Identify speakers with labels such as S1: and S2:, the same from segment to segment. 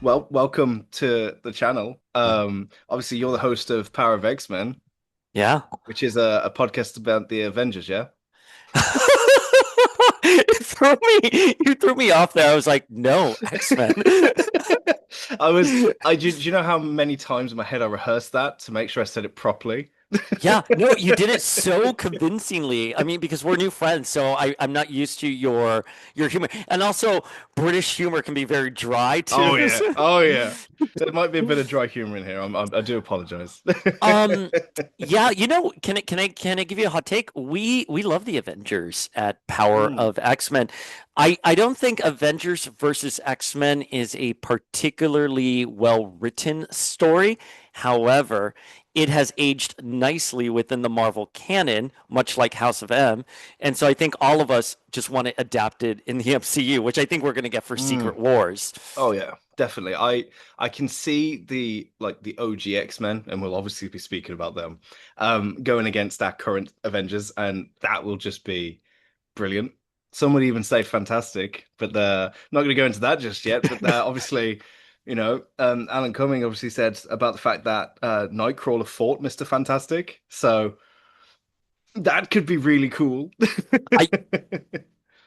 S1: Well, welcome to the channel. Obviously, you're the host of Power of X-Men,
S2: Yeah.
S1: which is a podcast about the Avengers, yeah?
S2: You threw me off there. I was like, no, X-Men.
S1: I was, do you know how many times in my head I rehearsed that to make sure I said it properly?
S2: Yeah, no, you did it so convincingly. I mean, because we're new friends, so I'm not used to your humor. And also British humor can be very dry too.
S1: Oh yeah, oh yeah. There might be a bit of dry humor in here. I do apologize.
S2: Um, yeah, can I give you a hot take? We love the Avengers at Power
S1: Mm.
S2: of X-Men. I don't think Avengers versus X-Men is a particularly well-written story. However, it has aged nicely within the Marvel canon, much like House of M. And so I think all of us just want it adapted in the MCU, which I think we're going to get for
S1: Mm.
S2: Secret Wars.
S1: Oh yeah, definitely. I can see the OG X-Men, and we'll obviously be speaking about them, going against our current Avengers, and that will just be brilliant. Some would even say fantastic, but they're not going to go into that just yet. But obviously, Alan Cumming obviously said about the fact that Nightcrawler fought Mr. Fantastic, so that could be really cool.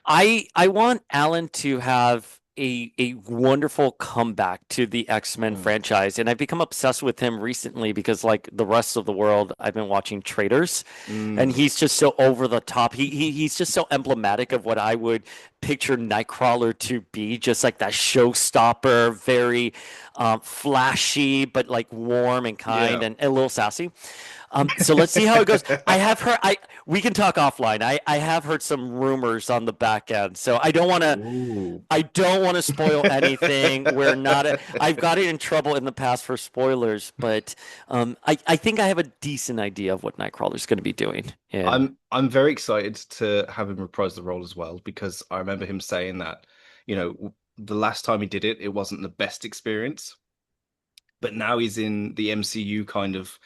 S2: I I want Alan to have a wonderful comeback to the X-Men
S1: Mm.
S2: franchise, and I've become obsessed with him recently because, like the rest of the world, I've been watching Traitors, and
S1: Mm.
S2: he's just so over the top. He's just so emblematic of what I would picture Nightcrawler to be, just like that showstopper, very flashy but like warm and kind
S1: Yeah.
S2: and a little sassy. So let's see how it goes. I have heard I we can talk offline. I have heard some rumors on the back end. So
S1: Ooh.
S2: I don't want to spoil anything. I've got it in trouble in the past for spoilers, but I think I have a decent idea of what Nightcrawler's going to be doing. And
S1: I'm very excited to have him reprise the role as well because I remember him saying that, the last time he did it, it wasn't the best experience, but now he's in the MCU kind of,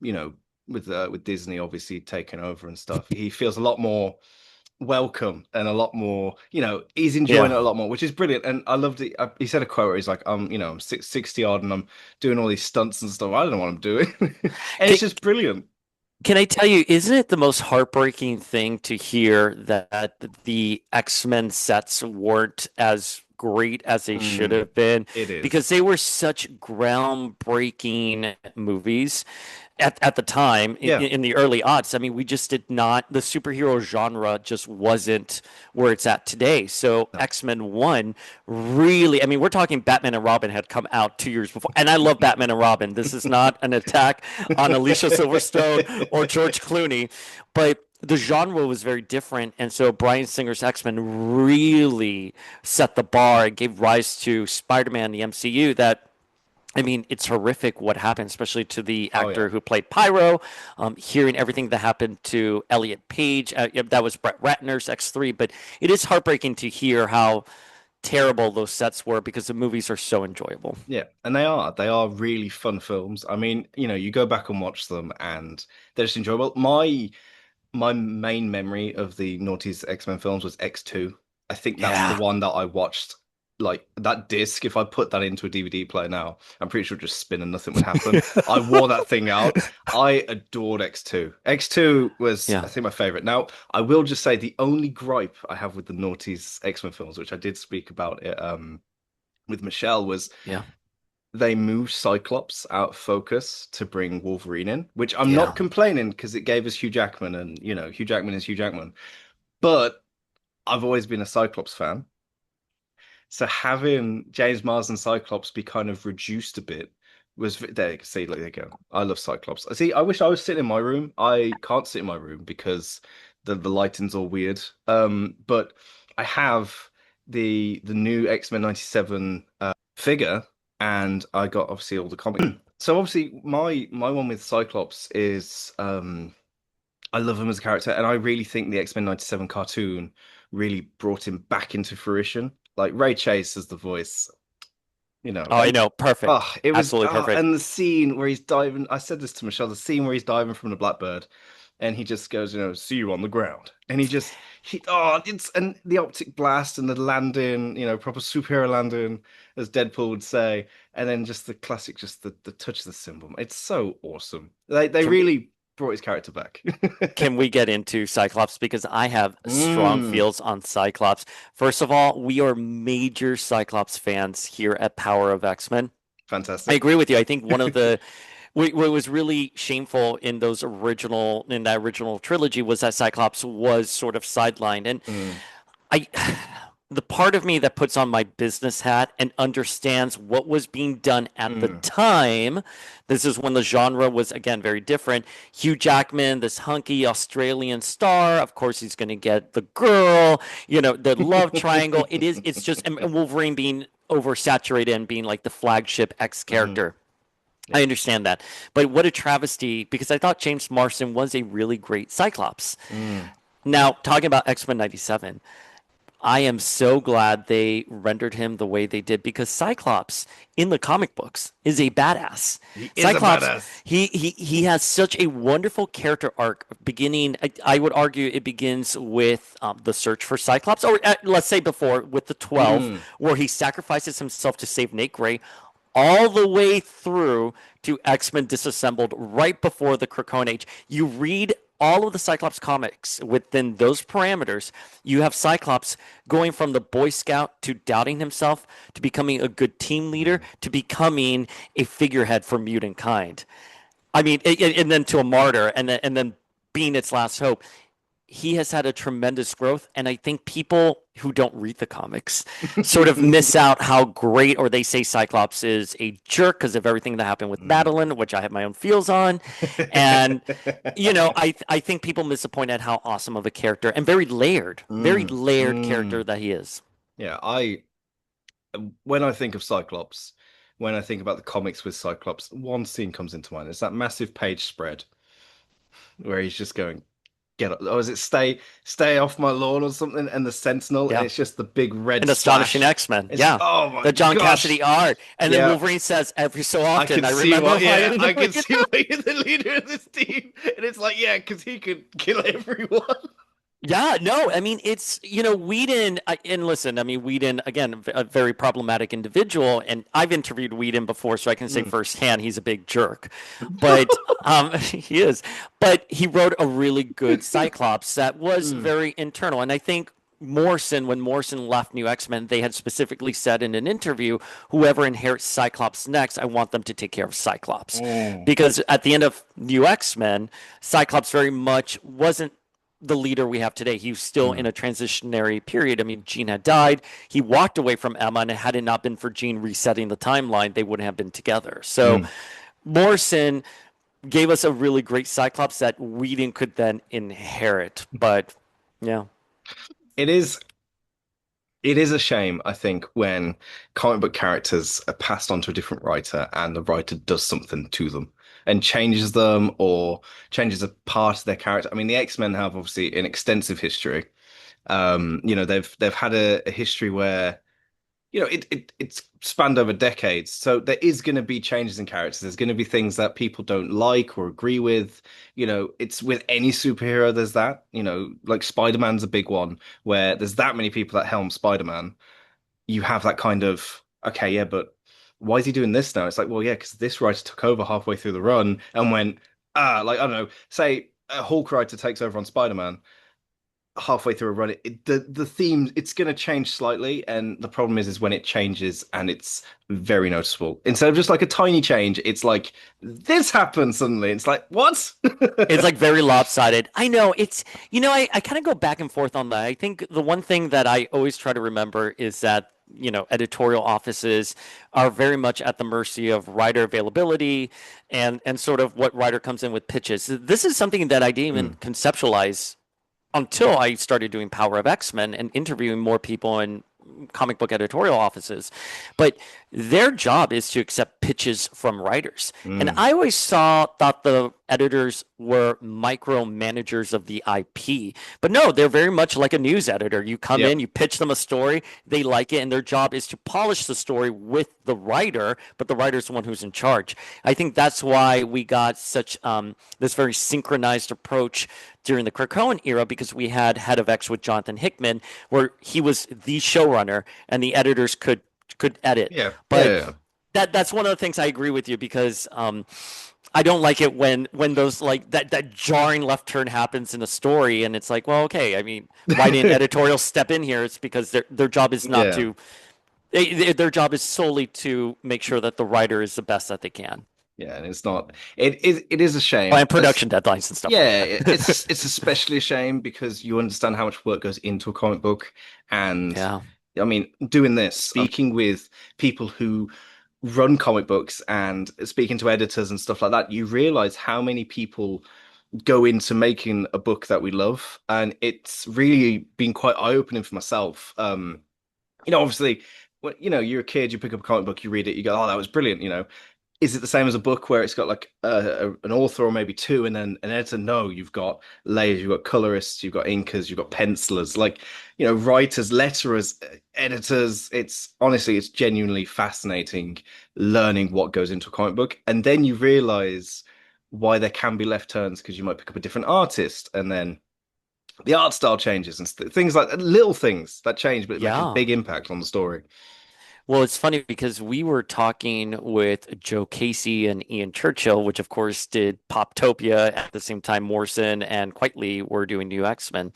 S1: you know, with Disney obviously taking over and stuff. He feels a lot more welcome and a lot more, he's enjoying
S2: yeah.
S1: it a lot more, which is brilliant. And I loved it. He said a quote where he's like, I'm 60 odd and I'm doing all these stunts and stuff. I don't know what I'm doing. And
S2: Can,
S1: it's just brilliant.
S2: can I tell you, isn't it the most heartbreaking thing to hear that the X-Men sets weren't as great as they should
S1: Mm,
S2: have been?
S1: it is.
S2: Because they were such groundbreaking movies at the time
S1: Yeah.
S2: in the early aughts. I mean, we just did not, the superhero genre just wasn't where it's at today. So
S1: No.
S2: X-Men 1 really, I mean, we're talking Batman and Robin had come out 2 years before. And I love Batman and Robin. This is not an attack on Alicia Silverstone or George Clooney, but the genre was very different. And so Bryan Singer's X-Men really set the bar and gave rise to Spider-Man, the MCU, that I mean, it's horrific what happened, especially to the
S1: Oh yeah.
S2: actor who played Pyro. Hearing everything that happened to Elliot Page, yeah, that was Brett Ratner's X3. But it is heartbreaking to hear how terrible those sets were because the movies are so enjoyable.
S1: Yeah, and they are really fun films. I mean, you go back and watch them and they're just enjoyable. My main memory of the Naughty's X-Men films was X2. I think that's the
S2: Yeah.
S1: one that I watched, like that disc. If I put that into a DVD player now, I'm pretty sure it'd just spin and nothing would happen. I wore that thing out. I adored X2. X2 was,
S2: Yeah.
S1: I think, my favorite. Now, I will just say the only gripe I have with the Naughty's X-Men films, which I did speak about it with Michelle, was
S2: Yeah.
S1: they moved Cyclops out of focus to bring Wolverine in, which I'm not
S2: Yeah.
S1: complaining because it gave us Hugh Jackman, and Hugh Jackman is Hugh Jackman. But I've always been a Cyclops fan, so having James Marsden Cyclops be kind of reduced a bit was there. You can see, like, there you go. I love Cyclops. I see. I wish I was sitting in my room. I can't sit in my room because the lighting's all weird. But I have the new X-Men '97 figure, and I got obviously all the comics. So obviously my one with Cyclops is I love him as a character, and I really think the X-Men '97 cartoon really brought him back into fruition. Like Ray Chase as the voice,
S2: Oh, I
S1: and
S2: know.
S1: oh,
S2: Perfect.
S1: it was
S2: Absolutely perfect.
S1: and the scene where he's diving. I said this to Michelle, the scene where he's diving from the Blackbird. and he just goes, see you on the ground. And it's and the optic blast and the landing, proper superhero landing, as Deadpool would say, and then just the classic, just the touch of the symbol. It's so awesome. They
S2: Can
S1: really brought his character back.
S2: can we get into Cyclops? Because I have strong
S1: Mm,
S2: feels on Cyclops. First of all, we are major Cyclops fans here at Power of X-Men. I
S1: fantastic.
S2: agree with you. I think one of the what was really shameful in that original trilogy was that Cyclops was sort of sidelined. And
S1: Mm,
S2: I the part of me that puts on my business hat and understands what was being done at the
S1: mm,
S2: time. This is when the genre was again very different. Hugh Jackman, this hunky Australian star, of course he's going to get the girl, the love triangle. It's just and Wolverine being oversaturated and being like the flagship X
S1: mhm,
S2: character. I
S1: yeah.
S2: understand that. But what a travesty because I thought James Marsden was a really great Cyclops.
S1: Mm,
S2: Now, talking about X-Men 97, I am so glad they rendered him the way they did because Cyclops in the comic books is a badass.
S1: he is a
S2: Cyclops,
S1: badass.
S2: he has such a wonderful character arc beginning. I would argue it begins with the search for Cyclops, or let's say before with the 12,
S1: Mm,
S2: where he sacrifices himself to save Nate Gray, all the way through to X-Men Disassembled right before the Krakoan Age. You read all of the Cyclops comics within those parameters. You have Cyclops going from the Boy Scout to doubting himself to becoming a good team leader
S1: mm.
S2: to becoming a figurehead for mutant kind. I mean, and then to a martyr, and then being its last hope. He has had a tremendous growth, and I think people who don't read the comics sort of miss out how great, or they say Cyclops is a jerk because of everything that happened with
S1: Mm.
S2: Madeline, which I have my own feels on, and I think people miss the point at how awesome of a character and very
S1: Mm,
S2: layered character
S1: mm.
S2: that he is.
S1: Yeah, when I think of Cyclops, when I think about the comics with Cyclops, one scene comes into mind. It's that massive page spread where he's just going, get up. Oh, is it stay off my lawn or something? And the Sentinel, and
S2: Yeah,
S1: it's just the big red
S2: an astonishing
S1: splash.
S2: X-Men.
S1: It's
S2: Yeah,
S1: oh my
S2: the John
S1: gosh.
S2: Cassidy art, and then
S1: Yeah,
S2: Wolverine says every so
S1: I
S2: often,
S1: can
S2: "I
S1: see
S2: remember
S1: what,
S2: why
S1: yeah,
S2: you're
S1: I can
S2: doing it."
S1: see why you're the leader of this team. And it's like, yeah, because he could kill everyone.
S2: Yeah, no, I mean it's Whedon, and listen, I mean Whedon again, a very problematic individual, and I've interviewed Whedon before, so I can say
S1: Mm.
S2: firsthand he's a big jerk, but he is, but he wrote a really good Cyclops that was
S1: Mm.
S2: very internal, and I think when Morrison left New X-Men, they had specifically said in an interview, whoever inherits Cyclops next, I want them to take care of Cyclops,
S1: Mm.
S2: because at the end of New X-Men, Cyclops very much wasn't the leader we have today. He was still in
S1: Mm.
S2: a transitionary period. I mean, Jean had died. He walked away from Emma, and had it not been for Jean resetting the timeline, they wouldn't have been together. So
S1: Mm.
S2: Morrison gave us a really great Cyclops that Whedon could then inherit. But yeah,
S1: It is It is a shame, I think, when comic book characters are passed on to a different writer and the writer does something to them and changes them or changes a part of their character. I mean, the X-Men have obviously an extensive history. They've had a history where it's spanned over decades. So there is going to be changes in characters. There's going to be things that people don't like or agree with. It's with any superhero, there's that. Like Spider-Man's a big one where there's that many people that helm Spider-Man. You have that kind of, okay, yeah, but why is he doing this now? It's like, well, yeah, because this writer took over halfway through the run and went, like, I don't know, say a Hulk writer takes over on Spider-Man halfway through a run, the theme it's going to change slightly, and the problem is when it changes and it's very noticeable. Instead of just like a tiny change, it's like this happens suddenly. It's like what?
S2: it's like very lopsided. I know I kind of go back and forth on that. I think the one thing that I always try to remember is that editorial offices are very much at the mercy of writer availability and sort of what writer comes in with pitches. This is something that I didn't even
S1: Mm,
S2: conceptualize until I started doing Power of X-Men and interviewing more people in comic book editorial offices. But their job is to accept pitches from writers. And
S1: Mm.
S2: I always thought the editors were micromanagers of the IP. But no, they're very much like a news editor. You come in,
S1: Yep.
S2: you pitch them a story, they like it, and their job is to polish the story with the writer, but the writer's the one who's in charge. I think that's why we got such this very synchronized approach during the Krakoan era, because we had Head of X with Jonathan Hickman, where he was the showrunner and the editors could edit.
S1: Yeah. Yeah.
S2: But
S1: Yeah.
S2: that's one of the things I agree with you, because I don't like it when those like that jarring left turn happens in a story, and it's like, well, okay, I mean, why didn't editorial step in here? It's because their job is not
S1: Yeah.
S2: to their job is solely to make sure that the writer is the best that they can.
S1: Yeah. And it's not. It is a
S2: Oh,
S1: shame.
S2: and production deadlines and stuff like
S1: Yeah,
S2: that.
S1: it's especially a shame because you understand how much work goes into a comic book, and
S2: Yeah.
S1: I mean, doing this, speaking with people who run comic books and speaking to editors and stuff like that, you realize how many people go into making a book that we love, and it's really been quite eye-opening for myself. Obviously, when you're a kid, you pick up a comic book, you read it, you go, "Oh, that was brilliant," is it the same as a book where it's got like an author or maybe two and then an editor? No, you've got layers, you've got colorists, you've got inkers, you've got pencilers, like, writers, letterers, editors. It's honestly, it's genuinely fascinating learning what goes into a comic book. And then you realize why there can be left turns because you might pick up a different artist and then the art style changes and things like little things that change but make a
S2: Yeah.
S1: big impact on the story.
S2: Well, it's funny because we were talking with Joe Casey and Ian Churchill, which of course did Poptopia at the same time Morrison and Quitely were doing New X-Men.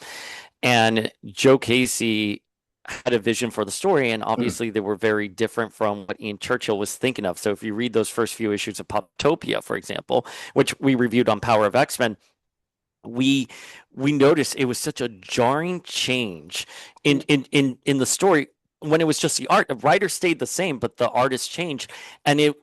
S2: And Joe Casey had a vision for the story, and
S1: Mm.
S2: obviously they were very different from what Ian Churchill was thinking of. So if you read those first few issues of Poptopia, for example, which we reviewed on Power of X-Men, we we noticed it was such a jarring change in the story when it was just the art. The writer stayed the same, but the artist changed, and it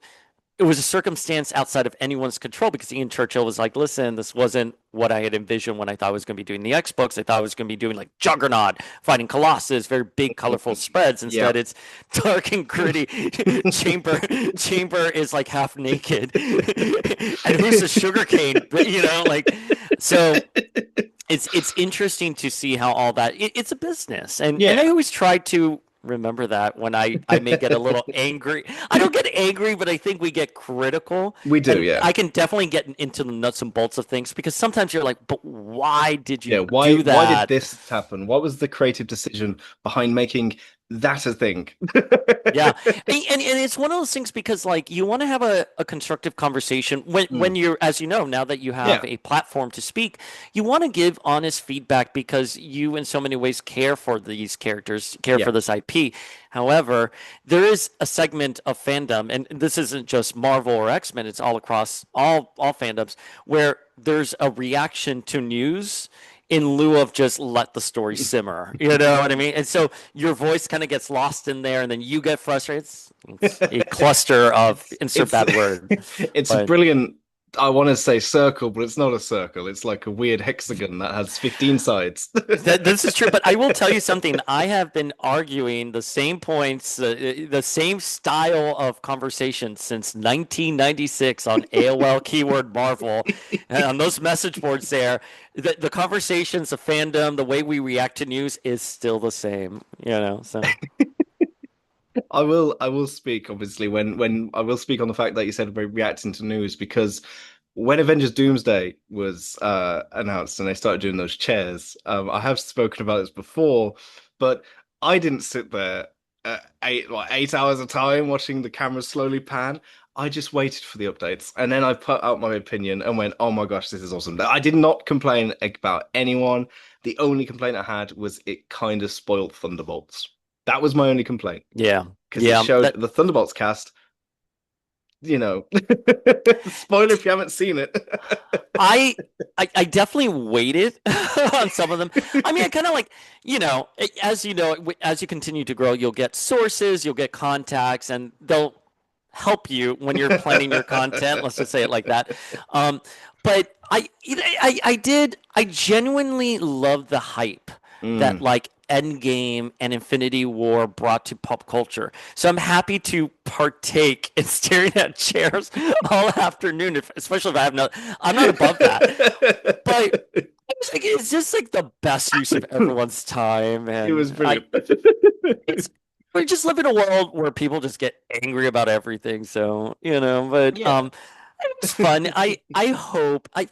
S2: was a circumstance outside of anyone's control, because Ian Churchill was like, listen, this wasn't what I had envisioned when I thought I was going to be doing the X books. I thought I was going to be doing like Juggernaut fighting Colossus, very big, colorful spreads.
S1: Yeah.
S2: Instead, it's dark and gritty. Chamber is like half naked. And who's the sugarcane? Like, so it's interesting to see how all that it's a business, and I
S1: Yeah,
S2: always try to remember that when I may get a little angry. I don't get angry, but I think we get critical,
S1: we do.
S2: and
S1: Yeah.
S2: I can definitely get into the nuts and bolts of things, because sometimes you're like, but why did
S1: Yeah,
S2: you do
S1: why did
S2: that?
S1: this happen? What was the creative decision behind making that a thing?
S2: Yeah. And it's one of those things, because like you want to have a constructive conversation when
S1: Mm.
S2: you're, as you know, now that you have
S1: Yeah,
S2: a platform to speak, you want to give honest feedback, because you in so many ways care for these characters, care
S1: yeah,
S2: for this IP. However, there is a segment of fandom, and this isn't just Marvel or X-Men, it's all across all fandoms, where there's a reaction to news in lieu of just let the story simmer. You know what I mean? And so your voice kind of gets lost in there, and then you get frustrated. It's a cluster of insert
S1: it's
S2: bad word,
S1: it's a
S2: but
S1: brilliant. I want to say circle, but it's not a circle. It's like a weird hexagon that has 15 sides.
S2: this is true. But I will tell you something. I have been arguing the same points, the same style of conversation since 1996 on AOL keyword Marvel, and on those message boards there. The conversations, the fandom, the way we react to news is still the same. So.
S1: I will speak obviously when I will speak on the fact that you said about reacting to news because when Avengers Doomsday was announced and they started doing those chairs, I have spoken about this before, but I didn't sit there 8 hours of time watching the camera slowly pan. I just waited for the updates and then I put out my opinion and went, "Oh my gosh, this is awesome." I did not complain about anyone. The only complaint I had was it kind of spoiled Thunderbolts. That was my only complaint
S2: Yeah,
S1: because it
S2: yeah.
S1: showed
S2: That
S1: the Thunderbolts cast. Spoiler if you haven't seen it.
S2: I, I definitely waited on some of them. I mean, I kind of like, as you know, as you continue to grow, you'll get sources, you'll get contacts, and they'll help you when you're planning your content. Let's just say it like that. But I genuinely love the hype that
S1: Mm,
S2: like Endgame and Infinity War brought to pop culture. So I'm happy to partake in staring at chairs all afternoon, especially if I have no, I'm not above that. But it's just like the best use of everyone's time.
S1: It was
S2: And
S1: brilliant.
S2: it's, we just live in a world where people just get angry about everything. So, but,
S1: Yeah.
S2: it was fun. I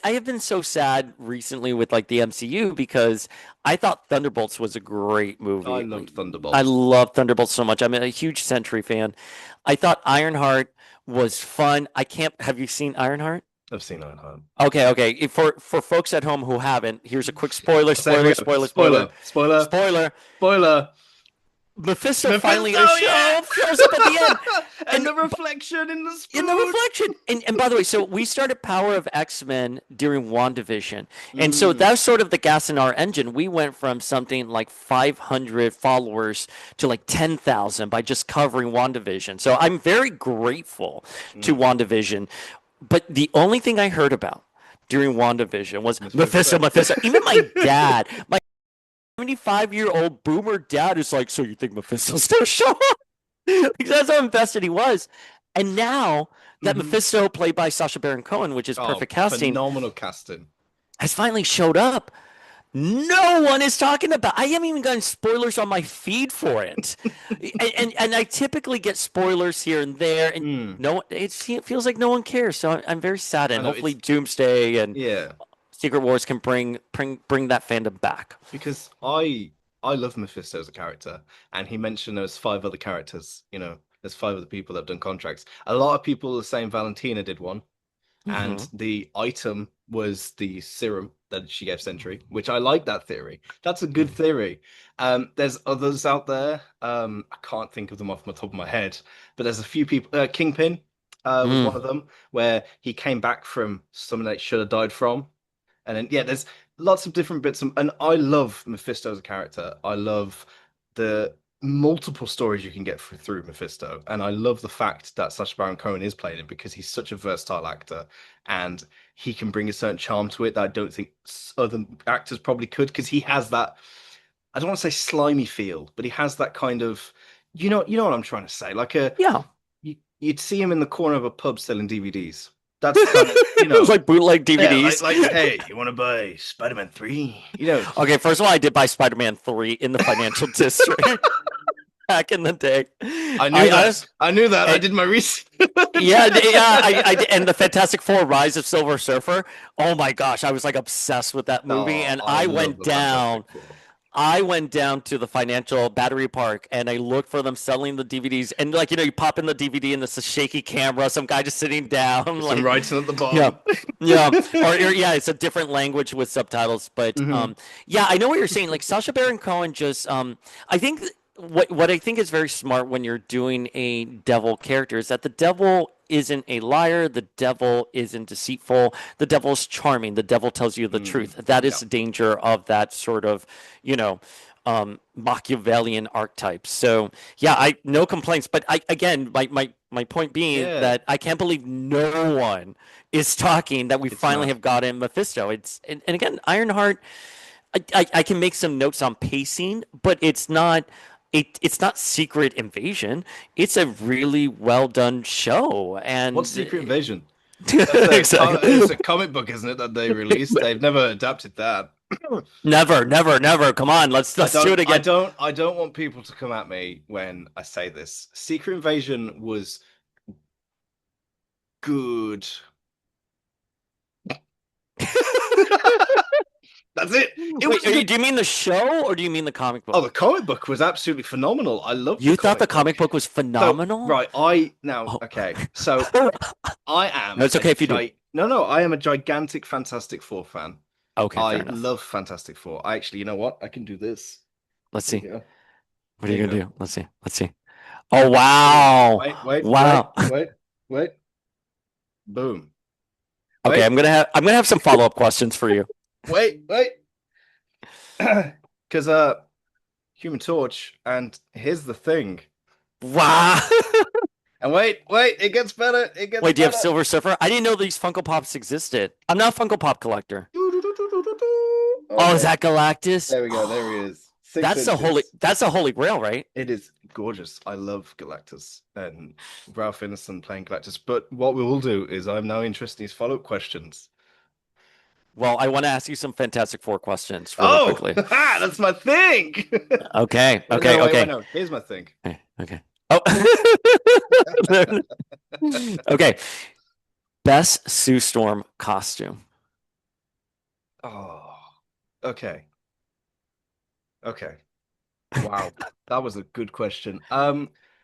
S2: have been so sad recently with like the MCU because I thought Thunderbolts was a great
S1: I
S2: movie.
S1: loved
S2: I
S1: Thunderbolts.
S2: love Thunderbolts so much. I'm a huge Sentry fan. I thought Ironheart was fun. I can't, have you seen Ironheart?
S1: I've seen Ironheart.
S2: Okay, okay. For folks at home who haven't, here's a quick spoiler,
S1: I'll say it
S2: spoiler,
S1: again.
S2: spoiler, spoiler,
S1: Spoiler, spoiler,
S2: spoiler.
S1: spoiler.
S2: Mephisto finally
S1: Mephisto, yeah!
S2: shows up at the end.
S1: And
S2: And
S1: the reflection in the
S2: in the
S1: spoon.
S2: reflection. And by the way, so we started Power of X-Men during WandaVision. And so
S1: Mm.
S2: that's sort of the gas in our engine. We went from something like 500 followers to like 10,000 by just covering WandaVision. So I'm very grateful to
S1: Mm.
S2: WandaVision. But the only thing I heard about during WandaVision was Mephisto,
S1: Mephisto.
S2: Mephisto. Even my 75-year-old boomer dad is like, so you think Mephisto's going to show up? Because that's how invested he was. And now that
S1: Mhm.
S2: Mephisto, played by Sacha Baron Cohen, which is
S1: Oh,
S2: perfect casting,
S1: phenomenal casting.
S2: has finally showed up, no one is talking about. I haven't even gotten spoilers on my feed for it, and I typically get spoilers here and there, and
S1: Mm.
S2: no, it feels like no one cares. So I'm very
S1: I
S2: saddened.
S1: know
S2: Hopefully,
S1: it's
S2: Doomsday and
S1: yeah,
S2: Secret Wars can bring that fandom back.
S1: because I love Mephisto as a character, and he mentioned there's five other characters. There's five other people that have done contracts. A lot of people are saying Valentina did one, and
S2: Hmm.
S1: the item was the serum that she gave Sentry, which I like that theory. That's a good theory. There's others out there. I can't think of them off the top of my head, but there's a few people. Kingpin was one
S2: Mm.
S1: of them, where he came back from something that he should have died from. And then, yeah, there's lots of different bits. And I love Mephisto as a character. I love the multiple stories you can get through Mephisto. And I love the fact that Sacha Baron Cohen is playing it because he's such a versatile actor and he can bring a certain charm to it that I don't think other actors probably could because he has that, I don't want to say slimy feel, but he has that kind of, you know what I'm trying to say? Like
S2: Yeah.
S1: you'd see him in the corner of a pub selling DVDs. That's kind of,
S2: It was like bootleg
S1: yeah,
S2: DVDs.
S1: hey, you want to buy Spider-Man 3?
S2: Okay, first of all, I did buy Spider-Man 3 in the financial district back in the day.
S1: I knew that.
S2: Honest,
S1: I knew that. I
S2: and
S1: did my research.
S2: yeah, yeah, and the Fantastic Four: Rise of Silver Surfer. Oh my gosh, I was like obsessed with that movie,
S1: Oh,
S2: and
S1: I love the Fantastic Four.
S2: I went down to the financial Battery Park and I looked for them selling the DVDs. And like, you pop in the DVD and it's a shaky camera, some guy just sitting down,
S1: Some
S2: like,
S1: writing at the
S2: yeah,
S1: bottom.
S2: yeah, or yeah, it's a different language with subtitles. But
S1: Hmm.
S2: yeah, I know what you're saying. Like Sacha Baron Cohen just, I think what I think is very smart when you're doing a devil character is that the devil isn't a liar, the devil isn't deceitful, the devil's charming, the devil tells you the
S1: Mm.
S2: truth. That is
S1: Yeah,
S2: the danger of that sort of, you know, Machiavellian archetype. So yeah, I no complaints. But I again, my point being
S1: yeah.
S2: that I can't believe no one is talking that we
S1: It's
S2: finally
S1: not.
S2: have gotten Mephisto. And again, Ironheart. I can make some notes on pacing, but it's not Secret Invasion. It's a really well done show,
S1: What's
S2: and
S1: Secret Invasion?
S2: exactly.
S1: It's a comic book, isn't it, that they released? They've never adapted that.
S2: Never, never, never. Come on, let's do it again.
S1: I don't want people to come at me when I say this. Secret Invasion was good. That's it. It was
S2: Wait,
S1: good.
S2: do you mean the show or do you mean the comic
S1: Oh,
S2: book?
S1: the comic book was absolutely phenomenal. I loved the
S2: You thought the
S1: comic book.
S2: comic book was
S1: So,
S2: phenomenal?
S1: right, I now
S2: Oh.
S1: okay. So I
S2: No,
S1: am
S2: it's okay if you do.
S1: no, I am a gigantic Fantastic Four fan.
S2: Okay, fair
S1: I
S2: enough.
S1: love Fantastic Four. I actually, you know what? I can do this.
S2: Let's
S1: There you
S2: see.
S1: go.
S2: What are
S1: There
S2: you
S1: you
S2: gonna
S1: go.
S2: do? Let's see. Let's see. Oh
S1: Boom.
S2: wow. Wow.
S1: Wait. Boom.
S2: Okay,
S1: Wait,
S2: I'm gonna have some follow-up questions for you.
S1: wait. Because Human Torch, and here's the thing.
S2: Wow.
S1: And it gets better. It gets
S2: Wait, do you have
S1: better.
S2: Silver Surfer? I didn't know these Funko Pops existed. I'm not a Funko Pop collector.
S1: Oh
S2: Oh, is
S1: no.
S2: that Galactus?
S1: There we go. There he is. Six inches.
S2: that's a holy grail, right?
S1: It is gorgeous. I love Galactus and Ralph Ineson playing Galactus. But what we will do is I'm now interested in these follow-up questions.
S2: Well, I want to ask you some Fantastic Four questions really
S1: Oh,
S2: quickly.
S1: that's my thing.
S2: Okay,
S1: Wait, no,
S2: okay,
S1: wait, wait,
S2: okay,
S1: no. Here's my thing.
S2: okay. Okay. Oh, okay. Best Sue Storm costume.
S1: Oh, okay. Okay. Wow. That was a good question.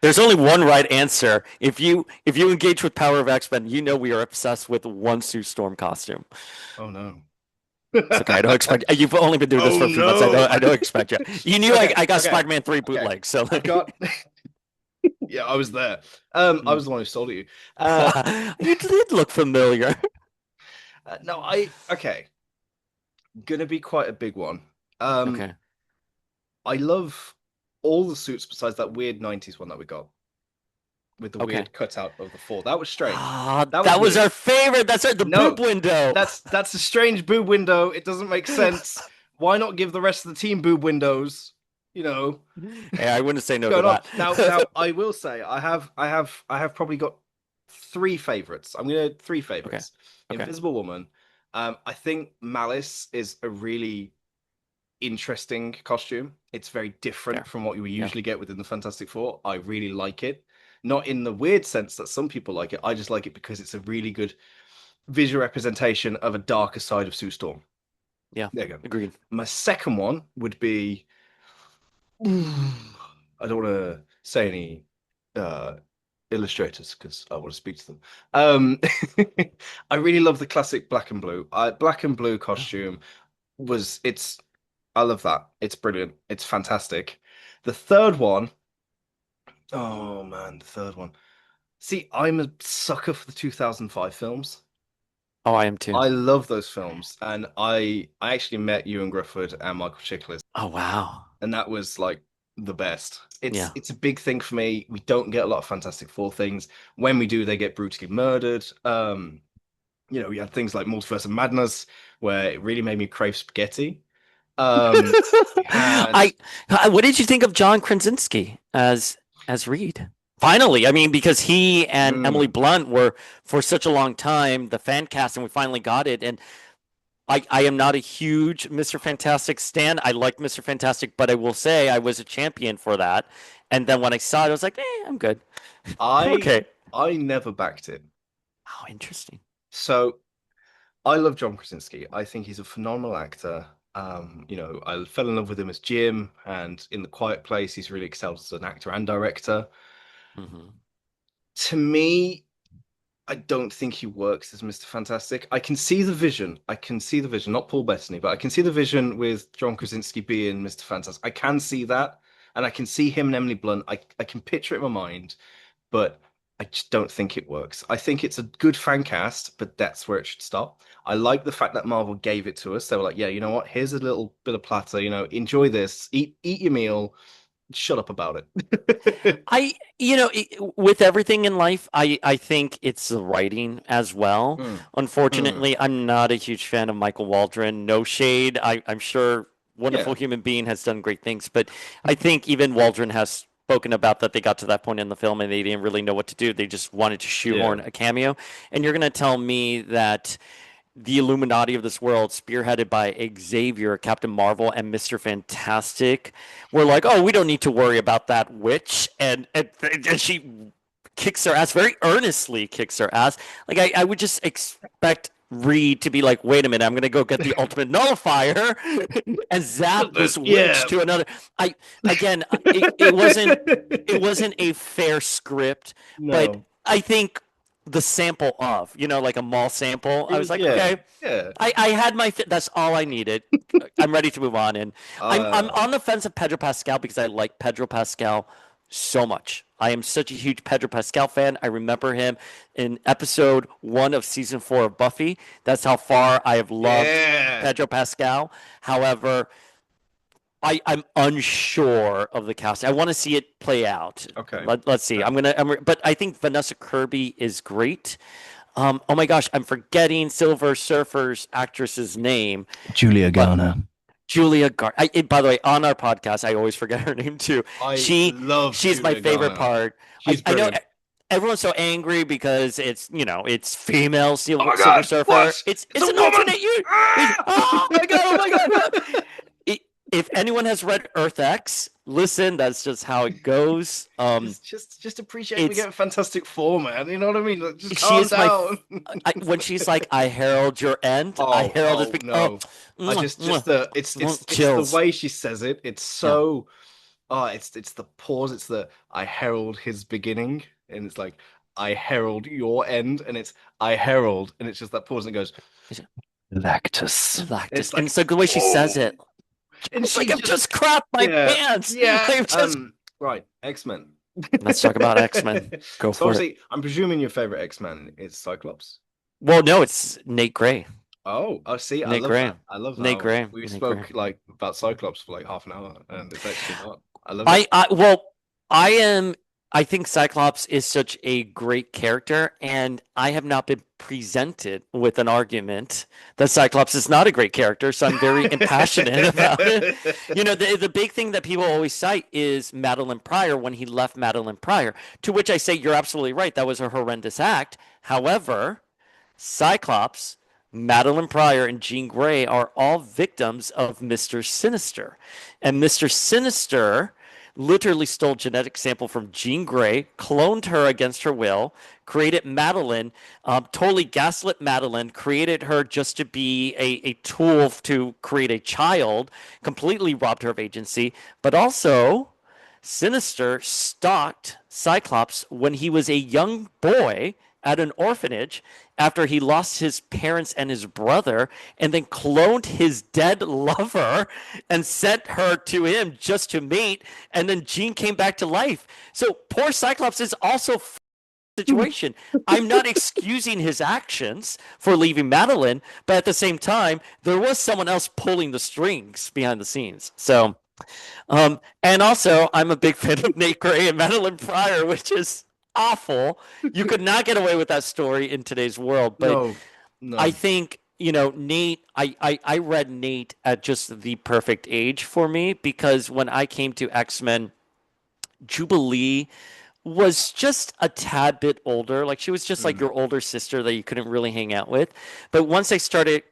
S2: There's only one right answer. If you engage with Power of X-Men, you know we are obsessed with one Sue Storm costume.
S1: Oh no.
S2: It's okay. I don't expect you've only been doing this
S1: Oh
S2: for a few months. I don't
S1: no.
S2: I don't expect you. You knew
S1: Okay,
S2: I got
S1: okay,
S2: Spider-Man 3
S1: okay.
S2: bootleg, so
S1: I've got yeah, I was there. I was the one who sold it you.
S2: you did look familiar.
S1: No, I okay. Gonna be quite a big one. Um,
S2: Okay.
S1: I love all the suits besides that weird 90s one that we got with the
S2: Okay.
S1: weird cutout of the four. That was strange.
S2: Ah,
S1: That was
S2: that was
S1: weird.
S2: our favorite. That's right, the boob
S1: No,
S2: window.
S1: that's a strange boob window. It doesn't make sense. Why not give the rest of the team boob windows? You know,
S2: Hey, I wouldn't say
S1: what's
S2: no to
S1: going on?
S2: that.
S1: Now I will say I have probably got three favorites. I'm gonna three
S2: Okay.
S1: favorites.
S2: Okay.
S1: Invisible Woman. I think Malice is a really interesting costume. It's very different
S2: Fair.
S1: from what you would
S2: Yeah.
S1: usually get within the Fantastic Four. I really like it. Not in the weird sense that some people like it. I just like it because it's a really good visual representation of a darker side of Sue Storm.
S2: Yeah.
S1: There you go.
S2: Agreed.
S1: My second one would be I don't want to say any uh illustrators because I want to speak to them. Um I really love the classic black and blue. Black and blue costume was it's I love that. It's brilliant. It's fantastic. The third one, oh man, the third one. See, I'm a sucker for the 2005 films.
S2: Oh, I am too.
S1: I love those films, and I actually met Ewan Grufford and Michael Chiklis,
S2: Oh, wow.
S1: and that was like the best. It's
S2: Yeah.
S1: it's a big thing for me. We don't get a lot of Fantastic Four things. When we do, they get brutally murdered. We had things like Multiverse of Madness, where it really made me crave spaghetti. We had
S2: I, what did you think of John Krasinski as Reed? Finally, I mean, because he and Emily
S1: mm,
S2: Blunt were for such a long time the fan cast, and we finally got it. And I am not a huge Mr. Fantastic stan. I like Mr. Fantastic, but I will say I was a champion for that. And then when I saw it, I was like, I'm good. I'm
S1: I
S2: okay.
S1: I never backed it.
S2: Oh, interesting.
S1: So I love John Krasinski. I think he's a phenomenal actor. I fell in love with him as Jim, and in The Quiet Place, he's really excelled as an actor and director.
S2: Hmm.
S1: To me, I don't think he works as Mr. Fantastic. I can see the vision. I can see the vision, not Paul Bettany, but I can see the vision with John Krasinski being Mr. Fantastic. I can see that, and I can see him and Emily Blunt. I can picture it in my mind, but I just don't think it works. I think it's a good fan cast, but that's where it should stop. I like the fact that Marvel gave it to us. They were like, yeah, you know what? Here's a little bit of platter. Enjoy this. Eat your meal. Shut up about it.
S2: With everything in life, I think it's the writing as well.
S1: Mm, mm,
S2: Unfortunately, I'm not a huge fan of Michael Waldron. No shade. I'm sure wonderful
S1: yeah,
S2: human being has done great things, but I think even Waldron has spoken about that they got to that point in the film and they didn't really know what to do. They just wanted to
S1: yeah,
S2: shoehorn a cameo. And you're going to tell me that the Illuminati of this world, spearheaded by Xavier, Captain Marvel, and Mr. Fantastic, were like, "Oh, we don't need to worry about that witch," and she kicks her ass very earnestly. Kicks her ass. Like I would just expect Reed to be like, "Wait a minute, I'm gonna go get the ultimate nullifier and zap this witch
S1: yeah.
S2: to another." I again, it wasn't a fair script, but
S1: No,
S2: I think the sample of, like a mall sample.
S1: it
S2: I was
S1: was
S2: like,
S1: yeah,
S2: okay,
S1: yeah.
S2: I had my fit. That's all I needed. I'm ready to move on. And I'm
S1: Uh,
S2: on the fence of Pedro Pascal because I like Pedro Pascal so much. I am such a huge Pedro Pascal fan. I remember him in episode 1 of season 4 of Buffy. That's how far I have loved
S1: yeah.
S2: Pedro Pascal. However, I'm unsure of the cast. I want to see it play out.
S1: Okay.
S2: Let's see.
S1: Okay.
S2: But I think Vanessa Kirby is great. Oh my gosh, I'm forgetting Silver Surfer's actress's name,
S1: Julia
S2: but
S1: Garner.
S2: Julia Gar. By the way, on our podcast, I always forget her name too.
S1: I
S2: She
S1: love
S2: she's my
S1: Julia
S2: favorite
S1: Garner.
S2: part.
S1: She's
S2: I know
S1: brilliant.
S2: everyone's so angry because it's female
S1: Oh my
S2: Silver
S1: God,
S2: Surfer.
S1: what?
S2: It's
S1: It's
S2: it's
S1: a
S2: an
S1: woman!
S2: alternate you.
S1: Ah!
S2: Oh my god! Oh my god! I- if anyone has read Earth X, listen. That's just how it goes.
S1: Just appreciate we
S2: It's
S1: get Fantastic Four, man. You know what I mean? Like, just
S2: she
S1: calm
S2: is my.
S1: down.
S2: When she's like, "I herald your end," I
S1: Oh,
S2: herald
S1: oh
S2: this. Oh,
S1: no. I
S2: mwah,
S1: just
S2: mwah,
S1: the it's the
S2: chills.
S1: way she says it. It's
S2: Yeah.
S1: so it's the pause, it's the I herald his beginning, and it's like I herald your end, and it's I herald, and it's just that pause and it goes Lactus. It's
S2: Lactus. And
S1: like,
S2: it's like the way she says
S1: oh,
S2: it.
S1: and
S2: It's like
S1: she's
S2: I've
S1: just
S2: just crapped my
S1: yeah,
S2: pants.
S1: yeah.
S2: I've just.
S1: Right, X-Men.
S2: Let's talk about X-Men. Go
S1: So
S2: for it.
S1: obviously, I'm presuming your favorite X-Men is Cyclops.
S2: Well, no, it's Nate Gray.
S1: Oh, I see. I
S2: Nate
S1: love
S2: Gray.
S1: that. I love
S2: Nate
S1: how
S2: Gray.
S1: we
S2: Nate Gray.
S1: spoke like about Cyclops for like half an hour, and it's actually not. I love it.
S2: Well, I am. I think Cyclops is such a great character, and I have not been presented with an argument that Cyclops is not a great character, so I'm very impassionate about it. The big thing that people always cite is Madeline Pryor when he left Madeline Pryor, to which I say you're absolutely right. That was a horrendous act. However, Cyclops, Madeline Pryor, and Jean Grey are all victims of Mr. Sinister. And Mr. Sinister literally stole genetic sample from Jean Grey, cloned her against her will, created Madeline, totally gaslit Madeline, created her just to be a tool to create a child, completely robbed her of agency, but also Sinister stalked Cyclops when he was a young boy at an orphanage after he lost his parents and his brother, and then cloned his dead lover and sent her to him just to mate. And then Jean came back to life. So poor Cyclops is also situation. I'm not excusing his actions for leaving Madeline, but at the same time, there was someone else pulling the strings behind the scenes. So and also, I'm a big fan of Nate Gray and Madeline Pryor, which is awful. You could not get away with that story in today's world. But
S1: No,
S2: I
S1: no.
S2: think, Nate, I read Nate at just the perfect age for me because when I came to X-Men, Jubilee was just a tad bit older. Like she was just like
S1: Mm.
S2: your older sister that you couldn't really hang out with. But once I started,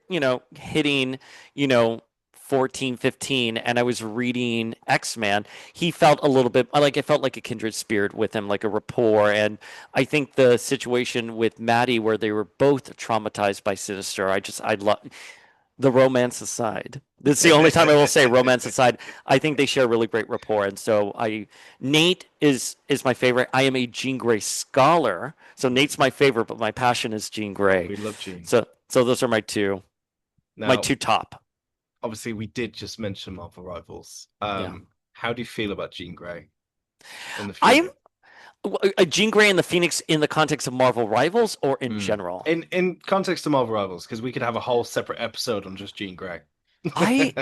S2: hitting, you know, 14, 15, and I was reading X-Men, he felt a little bit like it felt like a kindred spirit with him, like a rapport. And I think the situation with Maddie, where they were both traumatized by Sinister, I love the romance aside. This is the only time I will say romance aside. I think they share really great rapport, and so Nate is my favorite. I am a Jean Grey scholar, so Nate's my favorite, but my passion is Jean Grey.
S1: We love Gene.
S2: So those are my
S1: Now,
S2: two top.
S1: obviously, we did just mention Marvel Rivals.
S2: Yeah,
S1: How do you feel about Jean Grey in the
S2: I'm
S1: Phoenix?
S2: a Jean Grey and the Phoenix in the context of Marvel Rivals or in
S1: Mm.
S2: general.
S1: In context to Marvel Rivals, because we could have a whole separate episode on just Jean Grey.
S2: I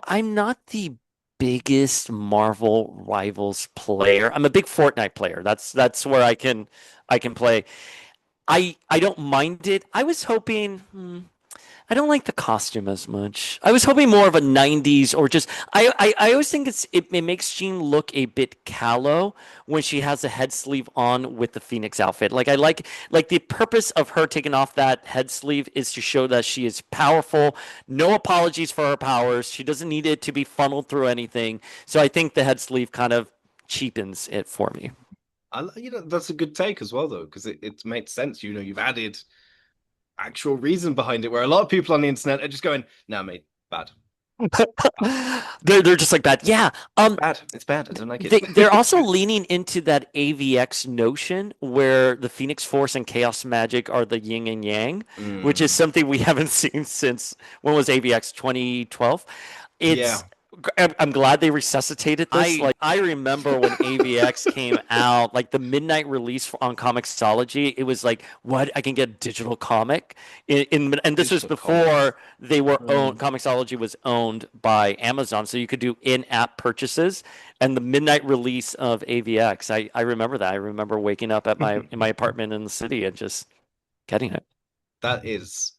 S2: I'm not the biggest Marvel Rivals player. I'm a big Fortnite player. That's where I can play. I don't mind it. I was hoping I don't like the costume as much. I was hoping more of a 90s or just I always think it makes Jean look a bit callow when she has a head sleeve on with the Phoenix outfit. Like I like the purpose of her taking off that head sleeve is to show that she is powerful. No apologies for her powers. She doesn't need it to be funneled through anything. So I think the head sleeve kind of cheapens it for me.
S1: That's a good take as well, though, because it makes sense. You've added actual reason behind it, where a lot of people on the internet are just going, "Nah, mate, bad,
S2: They're just like that. Yeah.
S1: bad. It's bad. I don't like
S2: They're
S1: it."
S2: also leaning into that AVX notion where the Phoenix Force and Chaos Magic are the yin and yang, which is
S1: Mm,
S2: something we haven't seen since when was AVX 2012?
S1: yeah,
S2: It's I'm glad they resuscitated this. I remember when AVX came out, like the midnight release on Comixology, it was like, what? I can get a digital comic and this was
S1: digital comics.
S2: before they were owned.
S1: Mm.
S2: Comixology was owned by Amazon, so you could do in-app purchases. And the midnight release of AVX, I remember that. I remember waking up at my in my apartment in the city and just getting it.
S1: That is.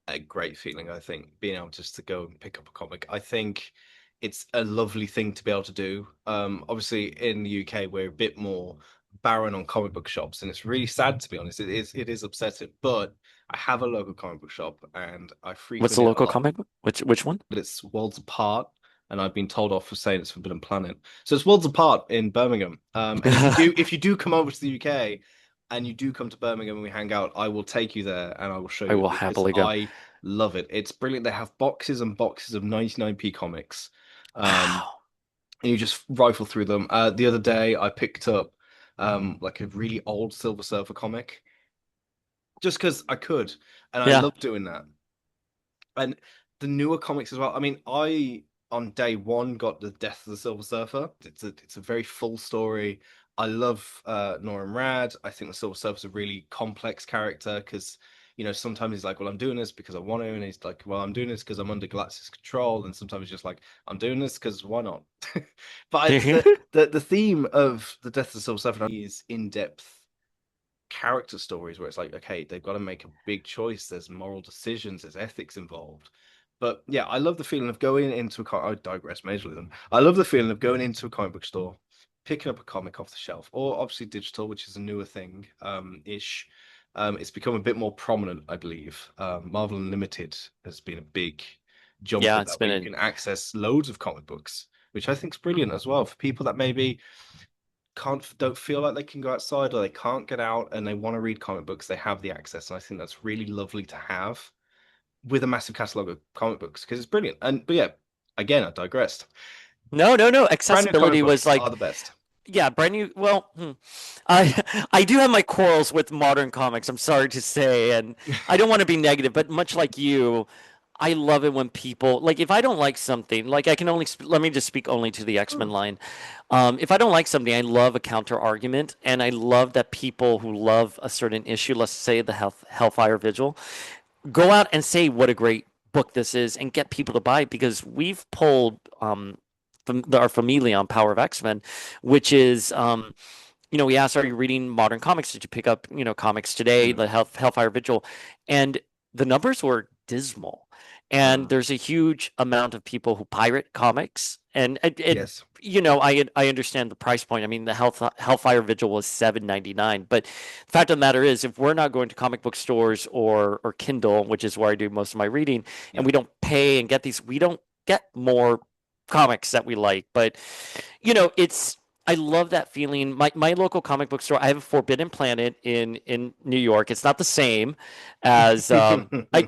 S1: a great feeling, I think, being able just to go and pick up a comic. I think it's a lovely thing to be able to do. Obviously in the UK we're a bit more barren on comic book shops, and it's really sad to be honest. It is upsetting, but I have a local comic book shop and I
S2: What's
S1: frequent
S2: the
S1: it a
S2: local
S1: lot.
S2: comic book? Which one?
S1: But it's Worlds Apart, and I've been told off for saying it's Forbidden Planet. So it's Worlds Apart in Birmingham. And if you do come over to the UK and you do come to Birmingham and we hang out, I will take you there and I will show
S2: I
S1: you
S2: will
S1: it because
S2: happily go.
S1: I love it. It's brilliant. They have boxes and boxes of 99p comics.
S2: Wow.
S1: And you just rifle through them. The other day I picked up like a really old Silver Surfer comic just because I could, and I
S2: Yeah.
S1: love doing that. And the newer comics as well. I mean, I on day one got the Death of the Silver Surfer. It's a very full story. I love Norman Rad. I think the Silver Surfer's a really complex character because sometimes he's like, well, I'm doing this because I want to, and he's like, well, I'm doing this because I'm under Galactus control, and sometimes he's just like, I'm doing this because why not? But the theme of the Death of the Silver Surfer is in depth character stories where it's like, okay, they've got to make a big choice. There's moral decisions, there's ethics involved. But yeah, I love the feeling of going into I digress majorly then. I love the feeling of going into a comic book store, picking up a comic off the shelf, or obviously digital, which is a newer thing, ish. It's become a bit more prominent, I believe. Marvel Unlimited has been a big jump
S2: Yeah,
S1: in
S2: it's
S1: that,
S2: been
S1: where you
S2: a
S1: can access loads of comic books, which I think is brilliant as well for people that maybe don't feel like they can go outside or they can't get out and they want to read comic books. They have the access, and I think that's really lovely to have with a massive catalog of comic books because it's brilliant. And but yeah, again, I digressed.
S2: no, no, no.
S1: Brand new comic
S2: Accessibility was
S1: books are
S2: like,
S1: the best.
S2: yeah, brand new. Well, I do have my quarrels with modern comics. I'm sorry to say, and I don't want to be negative, but much like you, I love it when people like if I don't like something, like I can only let me just speak only to the X-Men line. If I don't like something, I love a counter argument, and I love that people who love a certain issue, let's say the Hellfire Vigil, go out and say what a great book this is and get people to buy it because we've pulled our familia on Power of X-Men, which is we asked, are you reading modern comics? Did you pick up, comics today,
S1: Mm,
S2: the Hellfire Vigil? And the numbers were dismal. And
S1: mm.
S2: there's a huge amount of people who pirate comics. And
S1: Yes.
S2: I understand the price point. I mean, the Hellfire Vigil was $7.99. But the fact of the matter is, if we're not going to comic book stores or Kindle, which is where I do most of my reading, and
S1: Yeah.
S2: we don't pay and get these, we don't get more comics that we like. But it's I love that feeling. My local comic book store, I have a Forbidden Planet in New York. It's not the same as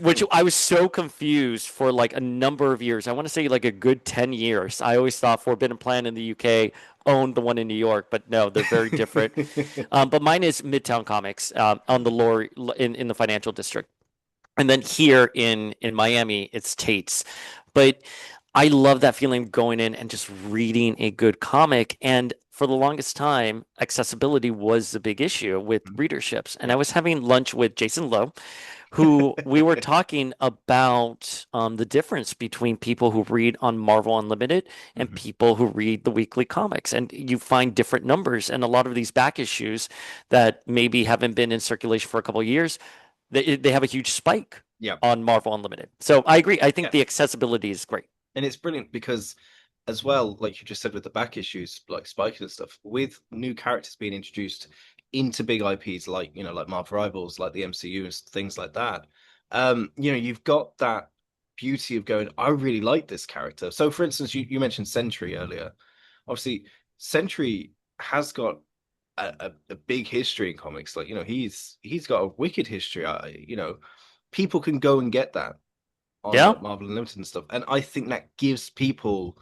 S2: which I was so confused for like a number of years. I want to say like a good 10 years. I always thought Forbidden Planet in the UK owned the one in New York, but no, they're very different. But mine is Midtown Comics on the lower in the financial district. And then here in Miami, it's Tate's. But I love that feeling of going in and just reading a good comic. And for the longest time, accessibility was the big issue with readerships. And
S1: Yeah.
S2: I was having lunch with Jason Lowe, who we were talking about the difference between people who read on Marvel Unlimited and
S1: Mhm.
S2: people who read the weekly comics. And you find different numbers. And a lot of these back issues that maybe haven't been in circulation for a couple of years, they have a huge spike
S1: Yeah.
S2: on Marvel Unlimited. So I agree. I think
S1: Yeah.
S2: the accessibility is great.
S1: And it's brilliant because, as well, like you just said with the back issues, like spiking and stuff, with new characters being introduced into big IPs like like Marvel Rivals, like the MCU and things like that. You've got that beauty of going, I really like this character. So, for instance, you mentioned Sentry earlier. Obviously, Sentry has got a big history in comics. Like, he's got a wicked history. People can go and get that on
S2: Yeah.
S1: like Marvel Unlimited and stuff. And I think that gives people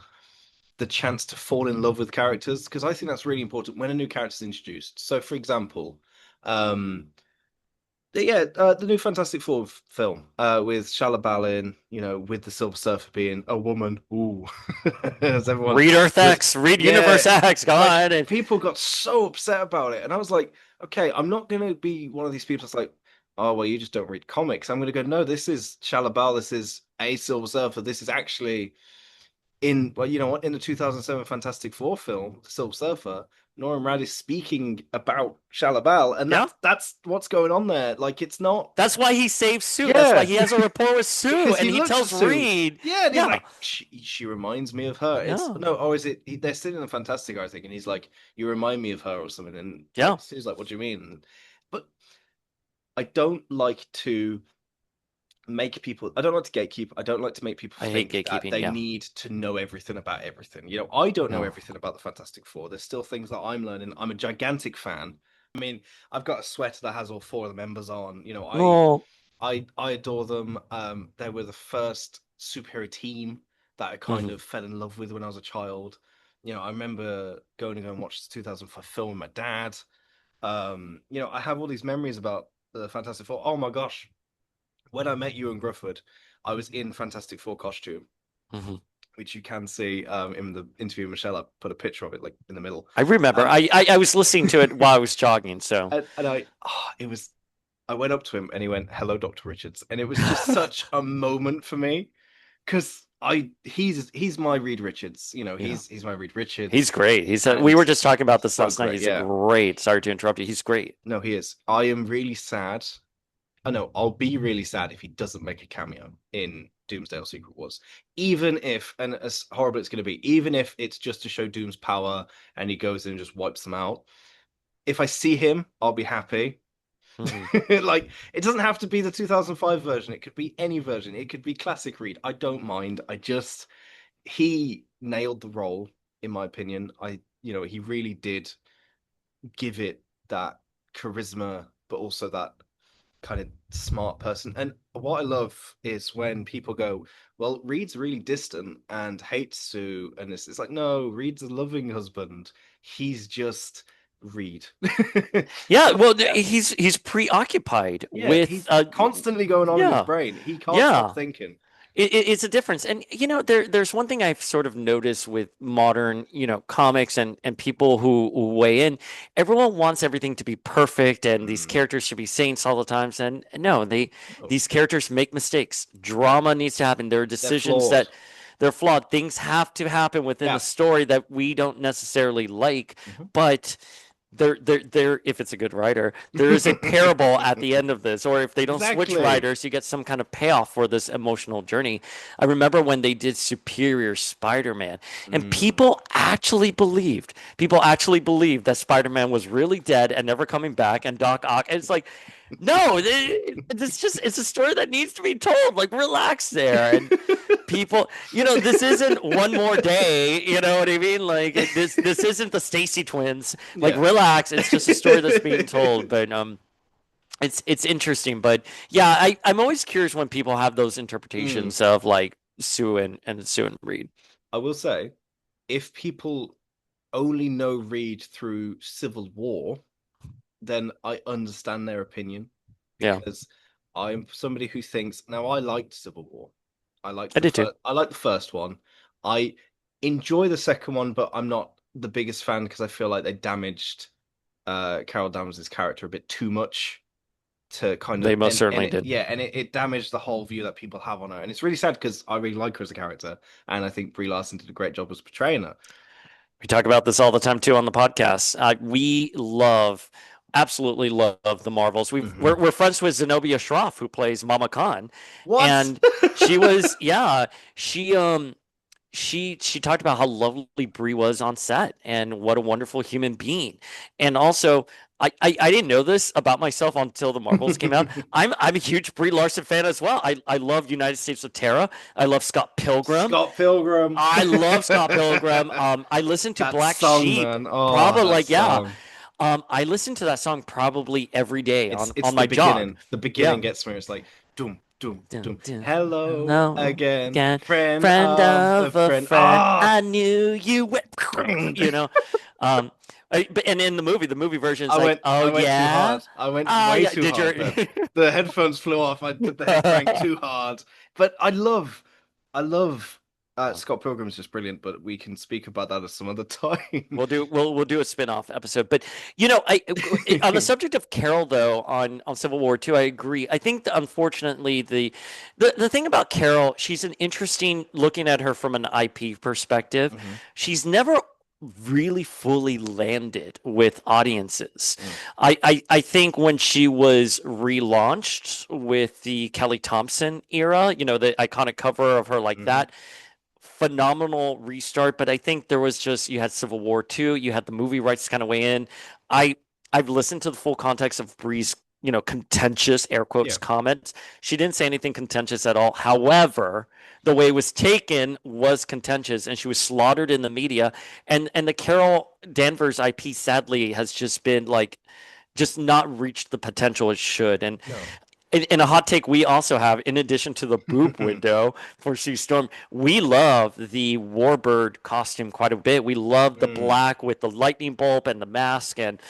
S1: the chance to fall in love with characters because I think that's really important when a new character is introduced. So, for example, um, the new Fantastic Four film with Shalabalin, with the Silver Surfer being a woman. Ooh, as everyone
S2: Read Earth
S1: was,
S2: X, read
S1: yeah,
S2: Universe X. Go
S1: like
S2: on. And
S1: people got so upset about it, and I was like, okay, I'm not gonna be one of these people that's like, oh well, you just don't read comics. I'm gonna go, no, this is Shalabal, this is a Silver Surfer, this is actually in well, you know what, in the 2007 Fantastic Four film, Silver Surfer, Norman Rad is speaking about Shalabal, and
S2: Yeah.
S1: that's what's going on there. Like it's not,
S2: That's why he saves Sue. That's why
S1: yeah,
S2: he has a rapport with Sue,
S1: because he
S2: and he
S1: looks at
S2: tells
S1: Sue,
S2: Reed,
S1: yeah, and he's
S2: yeah,
S1: like, she reminds me of her. It's
S2: yeah,
S1: no, oh, is it? They're sitting in the Fantastic, I think, and he's like, you remind me of her or something, and
S2: yeah.
S1: like Sue's like, what do you mean? But I don't like to make people, I don't like to gatekeep, I don't like to make people
S2: I hate
S1: think that
S2: gatekeeping.
S1: they
S2: Yeah.
S1: need to know everything about everything. You know, I don't know
S2: No.
S1: everything about the Fantastic Four. There's still things that I'm learning. I'm a gigantic fan. I mean, I've got a sweater that has all four of the members on. You know,
S2: No.
S1: I adore them. They were the first superhero team that I kind
S2: Hmm.
S1: of fell in love with when I was a child. You know, I remember going to go and watch the 2005 film with my dad. You know, I have all these memories about the Fantastic Four. Oh my gosh, when I met you in Grufford, I was in Fantastic Four costume,
S2: Hmm.
S1: which you can see in the interview with Michelle. I put a picture of it like in the middle.
S2: I remember.
S1: Um,
S2: I was listening to it while I was jogging. So.
S1: and it was, I went up to him and he went, "Hello, Dr. Richards," and it was just such a moment for me because he's my Reed Richards. You know,
S2: Yeah.
S1: he's my Reed Richards,
S2: He's great. We
S1: and
S2: were just talking about
S1: he's
S2: this
S1: so
S2: last night.
S1: great.
S2: He's a
S1: Yeah,
S2: great. Sorry to interrupt you. He's great.
S1: no, he is. I am really sad. I know I'll be really sad if he doesn't make a cameo in Doomsday or Secret Wars. Even if, and as horrible it's going to be, even if it's just to show Doom's power and he goes in and just wipes them out. If I see him, I'll be happy.
S2: Hmm.
S1: Like, it doesn't have to be the 2005 version. It could be any version. It could be classic Reed. I don't mind. He nailed the role, in my opinion. He really did give it that charisma, but also that kind of smart person. And what I love is when people go, "Well, Reed's really distant and hates Sue," and it's like, no, Reed's a loving husband. He's just Reed.
S2: Yeah.
S1: So
S2: Well,
S1: yeah,
S2: he's preoccupied
S1: yeah,
S2: with.
S1: he's constantly going on in his
S2: Yeah.
S1: brain. He can't stop
S2: Yeah.
S1: thinking.
S2: It's a difference. And there's one thing I've sort of noticed with modern, comics and people who weigh in. Everyone wants everything to be perfect and these
S1: Mm.
S2: characters should be saints all the times. And no,
S1: Oh,
S2: these characters make mistakes. Drama needs to happen. There are
S1: they're
S2: decisions
S1: flawed.
S2: that they're flawed. Things have to happen within the
S1: Yeah.
S2: story that we don't necessarily like,
S1: Mhm.
S2: but there if it's a good writer, there is a parable at the end of this, or if they don't switch
S1: Exactly.
S2: writers, you get some kind of payoff for this emotional journey. I remember when they did Superior Spider-Man, and
S1: Mm.
S2: people actually believed that Spider-Man was really dead and never coming back, and Doc Ock, and it's like, no, it's a story that needs to be told. Like, relax there. And people, this isn't One More Day, you know what I mean? Like, this isn't the Stacy twins. Like,
S1: Yeah.
S2: relax. It's just a story that's being told. But it's interesting. But yeah, I'm always curious when people have those
S1: Mm.
S2: interpretations of like Sue and Reed.
S1: I will say, if people only know Reed through Civil War, then I understand their opinion
S2: Yeah,
S1: because I'm somebody who thinks now I liked Civil War.
S2: I did too.
S1: I liked the first one. I enjoy the second one, but I'm not the biggest fan because I feel like they damaged Carol Danvers' character a bit too much to kind
S2: They
S1: of
S2: most
S1: and
S2: certainly
S1: it
S2: did.
S1: yeah, and it damaged the whole view that people have on her. And it's really sad because I really like her as a character, and I think Brie Larson did a great job as portraying her.
S2: We talk about this all the time too on the podcast. We absolutely love the Marvels.
S1: Hmm.
S2: We're friends with Zenobia Shroff, who plays Mama Khan,
S1: What?
S2: and she was yeah she talked about how lovely Brie was on set and what a wonderful human being. And also, I didn't know this about myself until the Marvels came out. I'm a huge Brie Larson fan as well. I love United States of Terra. I love Scott Pilgrim.
S1: Scott Pilgrim.
S2: I love Scott Pilgrim. I listened to
S1: That
S2: Black
S1: song,
S2: Sheep.
S1: man. Oh,
S2: Probably
S1: that
S2: like yeah.
S1: song.
S2: I listen to that song probably every day
S1: It's
S2: on
S1: the
S2: my jog.
S1: beginning. The
S2: Yeah.
S1: beginning gets me. It's like doom, doom,
S2: Dun,
S1: doom.
S2: dun.
S1: Hello
S2: Hello
S1: again,
S2: again,
S1: friend
S2: friend
S1: of a
S2: of a
S1: friend.
S2: friend.
S1: Ah,
S2: I knew you went, you know. Um, and in the movie version is like, oh
S1: I went too
S2: yeah,
S1: hard. I went
S2: oh
S1: way
S2: yeah.
S1: too
S2: Did your
S1: hard then. The headphones flew off. I did the head crank too hard. But I love Scott Pilgrim's just brilliant, but we can speak about that at some other time.
S2: We'll do a spin-off episode. But on the subject of Carol though, on Civil War II, I agree. I think unfortunately the thing about Carol, she's an interesting looking at her from an IP perspective.
S1: Hmm.
S2: She's never really fully landed with audiences.
S1: Mm.
S2: I think when she was relaunched with the Kelly Thompson era, the iconic cover of her like
S1: Hmm.
S2: that, phenomenal restart. But I think there was just you had Civil War II, you had the movie rights kind of weigh in. I I've listened to the full context of Bree's, contentious air quotes
S1: Yeah.
S2: comments. She didn't say anything contentious at all. However, the way it was taken was contentious, and she was slaughtered in the media. And the Carol Danvers IP sadly has just been like just not reached the potential it should. And
S1: No.
S2: in a hot take we also have, in addition to the boob window for Sue Storm, we love the Warbird costume quite a bit. We love the
S1: Mm.
S2: black with the lightning bolt and the mask, and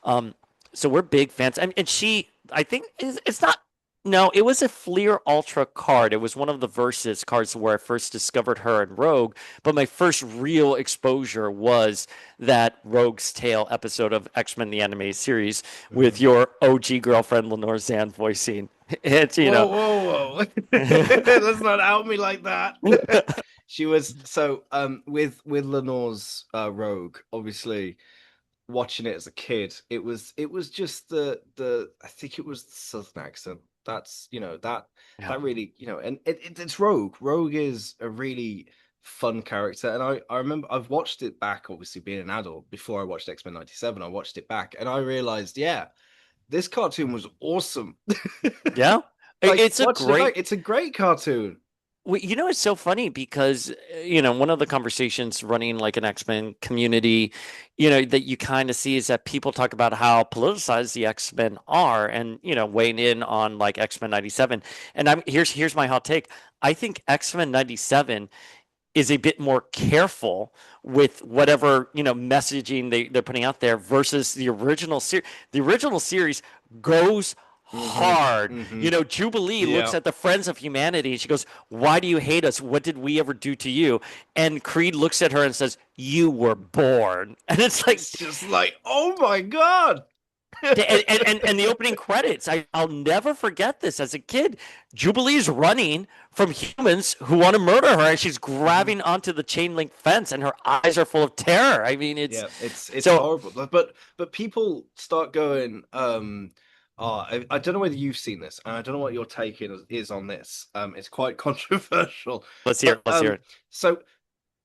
S2: um, so we're big fans. And she, I think, it's not. No, it was a Fleer Ultra card. It was one of the Versus cards where I first discovered her and Rogue. But my first real exposure was that Rogue's Tale episode of X-Men the Animated Series with
S1: Mhm.
S2: your OG girlfriend Lenore Zan voicing. It's
S1: Whoa, whoa, whoa. Let's not out me like that. She was so with Lenore's Rogue, obviously watching it as a kid, it was just the I think it was the Southern accent. That's
S2: Yeah.
S1: that really, and it's Rogue. Rogue is a really fun character. And I remember I've watched it back, obviously being an adult, before I watched X-Men 97. I watched it back and I realized, yeah, this cartoon was awesome.
S2: Yeah.
S1: Like
S2: It's a
S1: watching it back,
S2: great.
S1: it's a great cartoon.
S2: Well, it's so funny because, one of the conversations running like an X-Men community, that you kind of see is that people talk about how politicized the X-Men are and, weighing in on like X-Men 97. And here's my hot take. I think X-Men 97 is a bit more careful with whatever, messaging they're putting out there versus the original series. The original series goes
S1: Hmm.
S2: hard.
S1: Hmm.
S2: Jubilee looks
S1: Yeah.
S2: at the Friends of Humanity and she goes, "Why do you hate us? What did we ever do to you?" And Creed looks at her and says, "You were born." And it's like,
S1: It's just like, oh my God.
S2: and the opening credits, I'll never forget this as a kid. Jubilee's running from humans who want to murder her, and she's
S1: Hmm.
S2: grabbing onto the chain link fence, and her eyes are full of terror. I mean, it's
S1: Yeah, it's
S2: so.
S1: horrible. But people start going, I don't know whether you've seen this, and I don't know what your take is on this. It's quite controversial.
S2: Let's hear
S1: But
S2: it. Let's hear it.
S1: so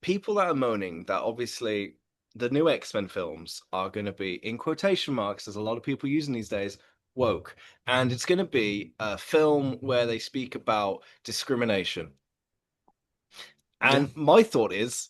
S1: people that are moaning that obviously the new X-Men films are going to be, in quotation marks, there's a lot of people using these days, woke, and it's going to be a film where they speak about discrimination.
S2: Yeah,
S1: And my thought is,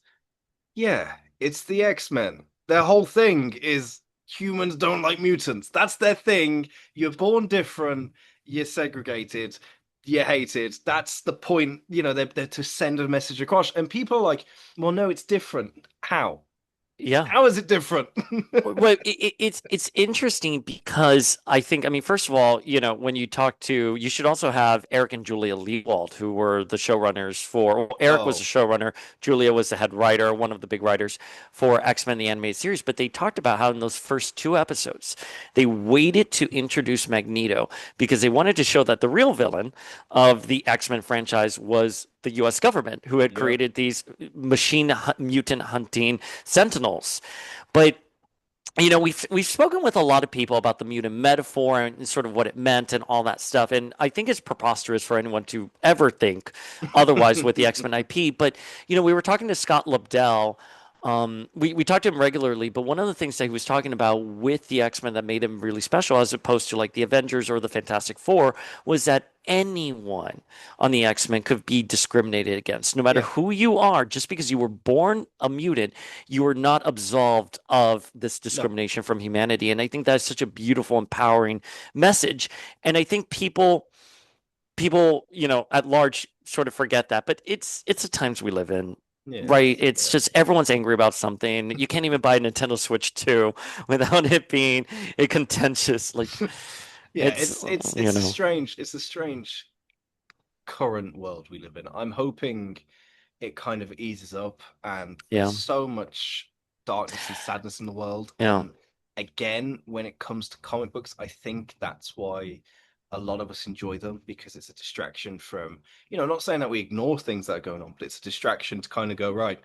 S1: yeah, it's the X-Men. Their whole thing is humans don't like mutants. That's their thing. You're born different, you're segregated, you're hated. That's the point. They're to send a message across. And people are like, well, no, it's different. How?
S2: yeah.
S1: How is it different?
S2: Well, it's interesting because I mean, first of all, when you talk to, you should also have Eric and Julia Lewald, who were the showrunners for. Well, Eric was the
S1: Oh,
S2: showrunner, Julia was the head writer, one of the big writers for X-Men the animated series. But they talked about how in those first two episodes, they waited to introduce Magneto because they wanted to show that the real villain of the X-Men franchise was the U.S. government, who had
S1: yep.
S2: created these mutant hunting Sentinels. But we've spoken with a lot of people about the mutant metaphor and sort of what it meant and all that stuff. And I think it's preposterous for anyone to ever think otherwise with the X-Men IP. But we were talking to Scott Lobdell. We talked to him regularly, but one of the things that he was talking about with the X-Men that made him really special, as opposed to like the Avengers or the Fantastic Four, was that anyone on the X-Men could be discriminated against, no matter
S1: Yeah.
S2: who you are. Just because you were born a mutant, you are not absolved of this
S1: No.
S2: discrimination from humanity. And I think that's such a beautiful, empowering message. And I think people, at large sort of forget that, but it's the times we live in.
S1: Yeah.
S2: Right. It's
S1: Yeah.
S2: just everyone's angry about something. You can't even buy a Nintendo Switch 2 without it being a contentious, like
S1: Yeah.
S2: it's,
S1: It's a strange current world we live in. I'm hoping, it kind of eases up, and there's
S2: Yeah.
S1: so much darkness and sadness in the world.
S2: Yeah.
S1: And again, when it comes to comic books, I think that's why a lot of us enjoy them, because it's a distraction from, I'm not saying that we ignore things that are going on, but it's a distraction to kind of go, right,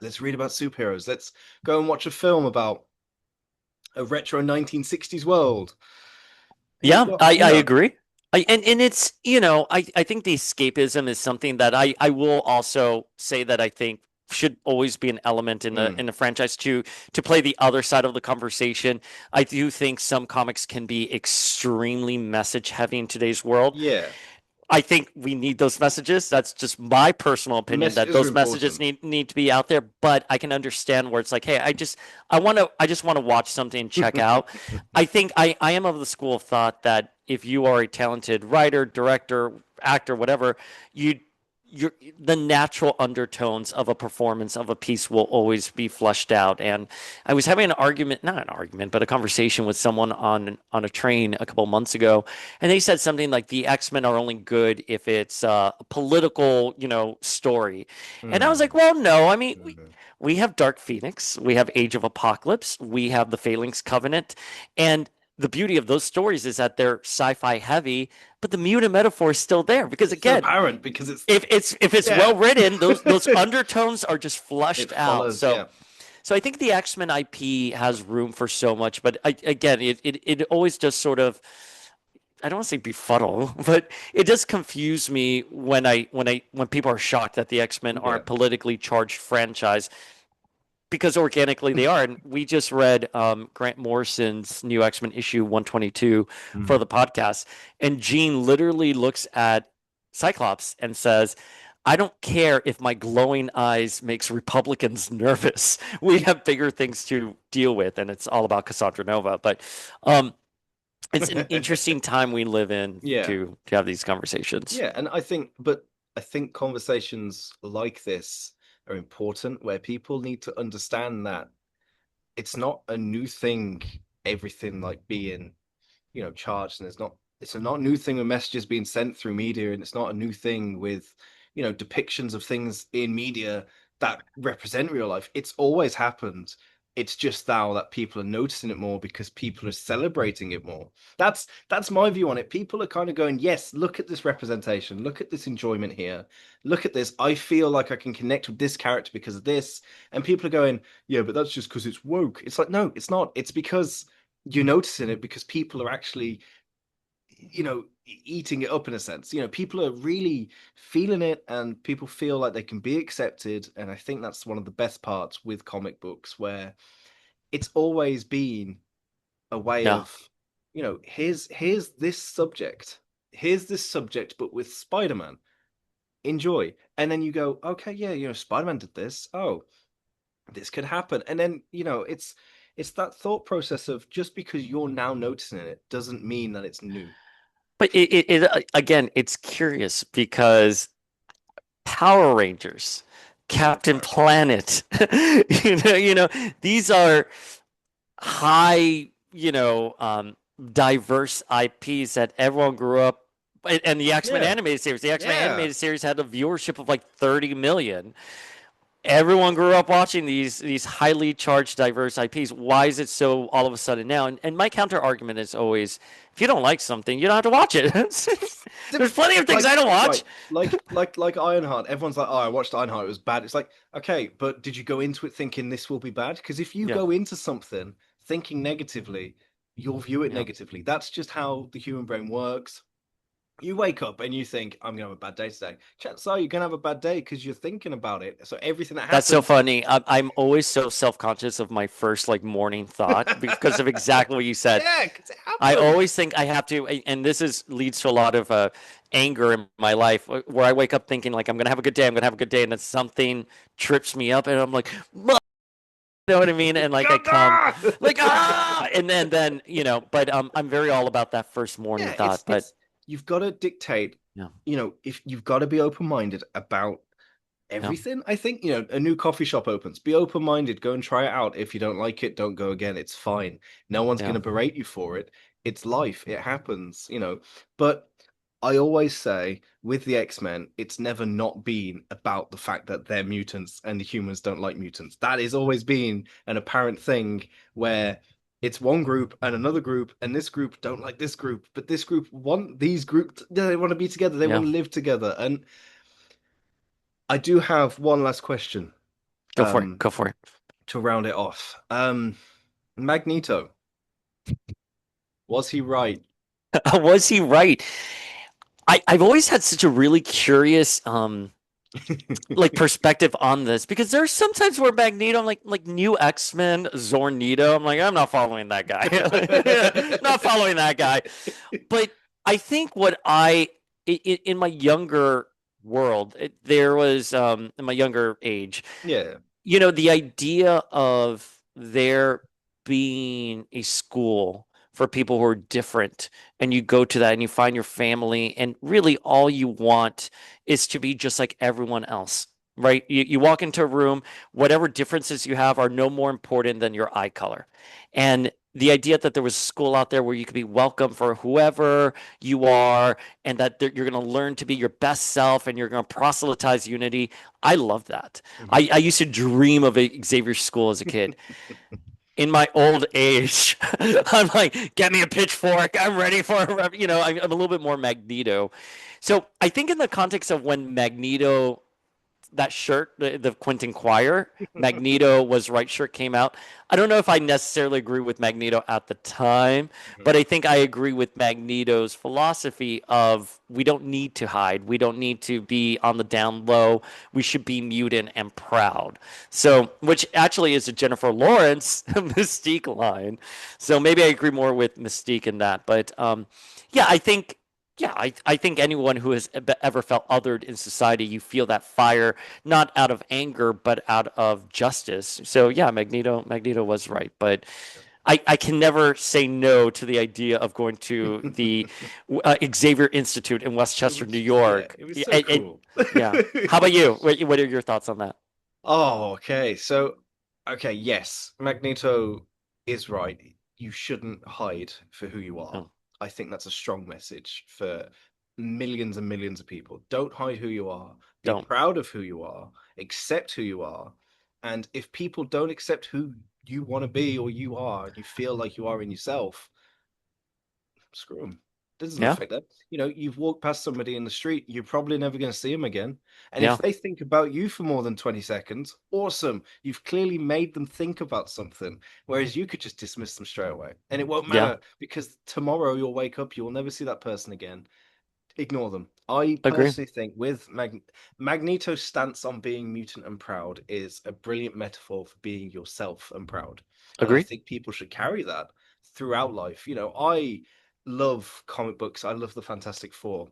S1: let's read about superheroes. Let's go and watch a film about a retro 1960s world. And you've
S2: Yeah,
S1: got,
S2: I agree. And it's, I think the escapism is something that I will also say that I think should always be an element in the
S1: mm,
S2: franchise to play the other side of the conversation. I do think some comics can be extremely message heavy in today's world.
S1: yeah,
S2: I think we need those messages. That's just my personal opinion that
S1: messages are
S2: those messages
S1: important.
S2: need to be out there. But I can understand where it's like, hey, I just want to watch something and check out. I think I am of the school of thought that if you are a talented writer, director, actor, whatever, you're the natural undertones of a performance of a piece will always be flushed out. And I was having an argument, not an argument, but a conversation with someone on a train a couple of months ago, and they said something like the X-Men are only good if it's a political, story. And I was like,
S1: Mm,
S2: well, no. I mean,
S1: mhm.
S2: we have Dark Phoenix, we have Age of Apocalypse, we have the Phalanx Covenant, and the beauty of those stories is that they're sci-fi heavy, but the mutant metaphor is still there because
S1: It's so
S2: again,
S1: apparent because it's,
S2: if it's
S1: yeah,
S2: well written, those undertones are just
S1: it
S2: flushed out.
S1: follows,
S2: So
S1: yeah.
S2: so I think the X-Men IP has room for so much, but again, it always just sort of I don't want to say befuddle, but it does confuse me when people are shocked that the X-Men are a
S1: Yeah.
S2: politically charged franchise because organically they are. And we just read Grant Morrison's new X-Men issue 122 for
S1: Mm.
S2: the podcast, and Jean literally looks at Cyclops and says, I don't care if my glowing eyes makes Republicans nervous. We have bigger things to deal with, and it's all about Cassandra Nova. But um, it's an interesting time we live in
S1: Yeah.
S2: to have these conversations.
S1: Yeah, and I think conversations like this are important, where people need to understand that it's not a new thing, everything like being, charged, and it's not a new thing with messages being sent through media, and it's not a new thing with, depictions of things in media that represent real life. It's always happened. It's just now that people are noticing it more because people are celebrating it more. That's my view on it. People are kind of going, yes, look at this representation, look at this enjoyment here, look at this. I feel like I can connect with this character because of this. And people are going, yeah, but that's just because it's woke. It's like, no, it's not. It's because you're noticing it because people are actually, eating it up in a sense. People are really feeling it, and people feel like they can be accepted. And I think that's one of the best parts with comic books, where it's always been a way
S2: Yeah.
S1: of, here's this subject, but with Spider-Man. Enjoy. And then you go, okay, yeah, Spider-Man did this. Oh, this could happen. And then, it's that thought process of, just because you're now noticing it doesn't mean that it's new.
S2: But again, it's curious because Power Rangers,
S1: Oh
S2: Captain
S1: God.
S2: Planet, these are high, diverse IPs that everyone grew up. And the X-Men
S1: Yeah.
S2: animated series, the X-Men
S1: Yeah.
S2: animated series had a viewership of like 30 million. Everyone grew up watching these highly charged, diverse IPs. Why is it so all of a sudden now? And my counter argument is always, if you don't like something, you don't have to watch it. There's plenty of things I
S1: Like,
S2: don't watch.
S1: right, like Ironheart. Everyone's like, oh, I watched Ironheart, it was bad. It's like, okay, but did you go into it thinking this will be bad? Because if you
S2: Yeah,
S1: go into something thinking negatively, you'll view it
S2: yeah.
S1: negatively. That's just how the human brain works. You wake up and you think, I'm gonna have a bad day today. Chances are you're gonna have a bad day because you're thinking about it. So everything that
S2: That's so
S1: happens,
S2: funny. I'm always so self-conscious of my first like morning thought because of exactly what you said.
S1: yeah, because it
S2: I
S1: happens.
S2: always think I have to, and this is leads to a lot of anger in my life where I wake up thinking like I'm gonna have a good day, I'm gonna have a good day, and then something trips me up, and I'm like, "Muh," you know what I mean? And like I come, like and then but I'm very all about that first morning
S1: Yeah,
S2: thought. But
S1: you've got to dictate,
S2: yeah,
S1: if you've got to be open-minded about
S2: yeah,
S1: everything. I think, a new coffee shop opens, be open-minded, go and try it out. If you don't like it, don't go again. It's fine. No one's going
S2: yeah,
S1: to berate you for it. It's life. It happens. But I always say with the X-Men, it's never not been about the fact that they're mutants and the humans don't like mutants. That has always been an apparent thing where it's one group and another group, and this group don't like this group, but this group want these groups, they want to be together, they
S2: Yeah,
S1: want to live together. And I do have one last question
S2: go for it.
S1: um
S2: Go for it.
S1: to round it off. Magneto, was he right?
S2: Was he right? I've always had such a really curious like perspective on this because there's sometimes where Magneto, I'm like new X-Men, Zornito, I'm like, I'm not following that guy. Not following that guy. But I think what in my younger world, there was in my younger age,
S1: Yeah.
S2: the idea of there being a school for people who are different, and you go to that and you find your family, and really all you want is to be just like everyone else, right? You walk into a room, whatever differences you have are no more important than your eye color. And the idea that there was a school out there where you could be welcome for whoever you are, and that you're going to learn to be your best self and you're going to proselytize unity. I love that.
S1: Mhm.
S2: I used to dream of a Xavier School as a kid. In my old age, I'm like, get me a pitchfork. I'm ready for I'm a little bit more Magneto. So I think in the context of when Magneto, that shirt, the Quentin Quire, Magneto was right shirt came out. I don't know if I necessarily agree with Magneto at the time, but I think I agree with Magneto's philosophy of we don't need to hide. We don't need to be on the down low. We should be mutant and proud. So, which actually is a Jennifer Lawrence Mystique line. So maybe I agree more with Mystique in that. But yeah, I think anyone who has ever felt othered in society, you feel that fire, not out of anger, but out of justice. So yeah, Magneto was right. But I can never say no to the idea of going to the Xavier Institute in
S1: It
S2: Westchester, New
S1: was, yeah,
S2: York.
S1: it was so cool.
S2: Yeah. How about you? What are your thoughts on that?
S1: Oh, okay. So, okay, yes, Magneto is right. You shouldn't hide for who you are.
S2: No,
S1: I think that's a strong message for millions and millions of people. Don't hide who you are. Be
S2: don't.
S1: proud of who you are. Accept who you are. And if people don't accept who you want to be or you are, and you feel like you are in yourself, screw them. Doesn't
S2: Yeah.
S1: affect them. You've walked past somebody in the street, you're probably never going to see them again. And if
S2: Yeah.
S1: they think about you for more than 20 seconds, awesome. You've clearly made them think about something. Whereas you could just dismiss them straight away. And it won't
S2: Yeah.
S1: matter because tomorrow you'll wake up, you'll never see that person again. Ignore them. I
S2: Agree.
S1: personally think with Magneto's stance on being mutant and proud is a brilliant metaphor for being yourself and proud. And I
S2: Agree.
S1: think people should carry that throughout life. I love comic books. I love the Fantastic Four.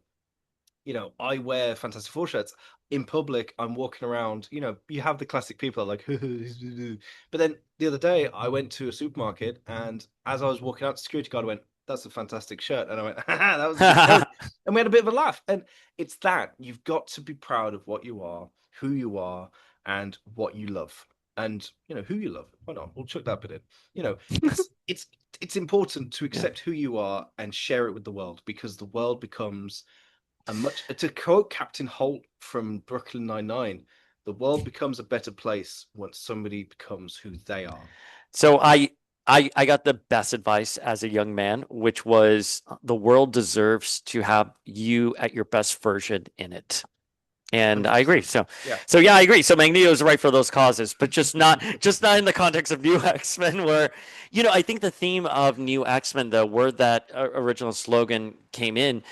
S1: I wear Fantastic Four shirts in public. I'm walking around. You have the classic people like, but then the other day I went to a supermarket and as I was walking out, the security guard went, "That's a fantastic shirt," and I went, "That was a good joke," and we had a bit of a laugh. And it's that you've got to be proud of what you are, who you are, and what you love, and who you love. Why not? We'll chuck that bit in. It's important to
S2: Yeah.
S1: accept who you are and share it with the world because the world becomes to quote Captain Holt from Brooklyn Nine-Nine, the world becomes a better place once somebody becomes who they are.
S2: So I got the best advice as a young man, which was the world deserves to have you at your best version in it. And I agree.
S1: 100%.
S2: So,
S1: Yeah.
S2: so yeah, I agree. So Magneto is right for those causes, but just not in the context of New X-Men, where, I think the theme of New X-Men, though, where that original slogan came in,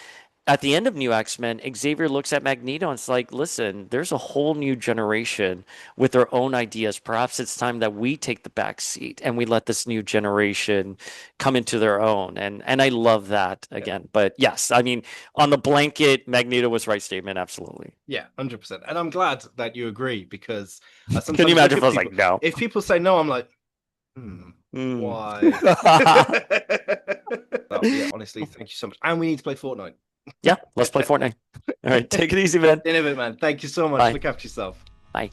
S2: at the end of New X-Men, Xavier looks at Magneto and it's like, listen, there's a whole new generation with their own ideas. Perhaps it's time that we take the back seat and we let this new generation come into their own. And I love that
S1: Yeah.
S2: again. But yes, I mean, on the blanket, Magneto was right statement. Absolutely.
S1: Yeah, 100%. And I'm glad that you agree because I
S2: Can you
S1: sometimes look
S2: imagine if
S1: at
S2: I was
S1: people.
S2: like, no?
S1: If people say no, I'm like,
S2: Mm.
S1: why? But yeah, honestly, thank you so much. And we need to play Fortnite.
S2: Yeah, let's play Fortnite. All right, take it easy, man.
S1: In a bit, man. Thank you so much.
S2: Bye.
S1: Look after yourself.
S2: Bye.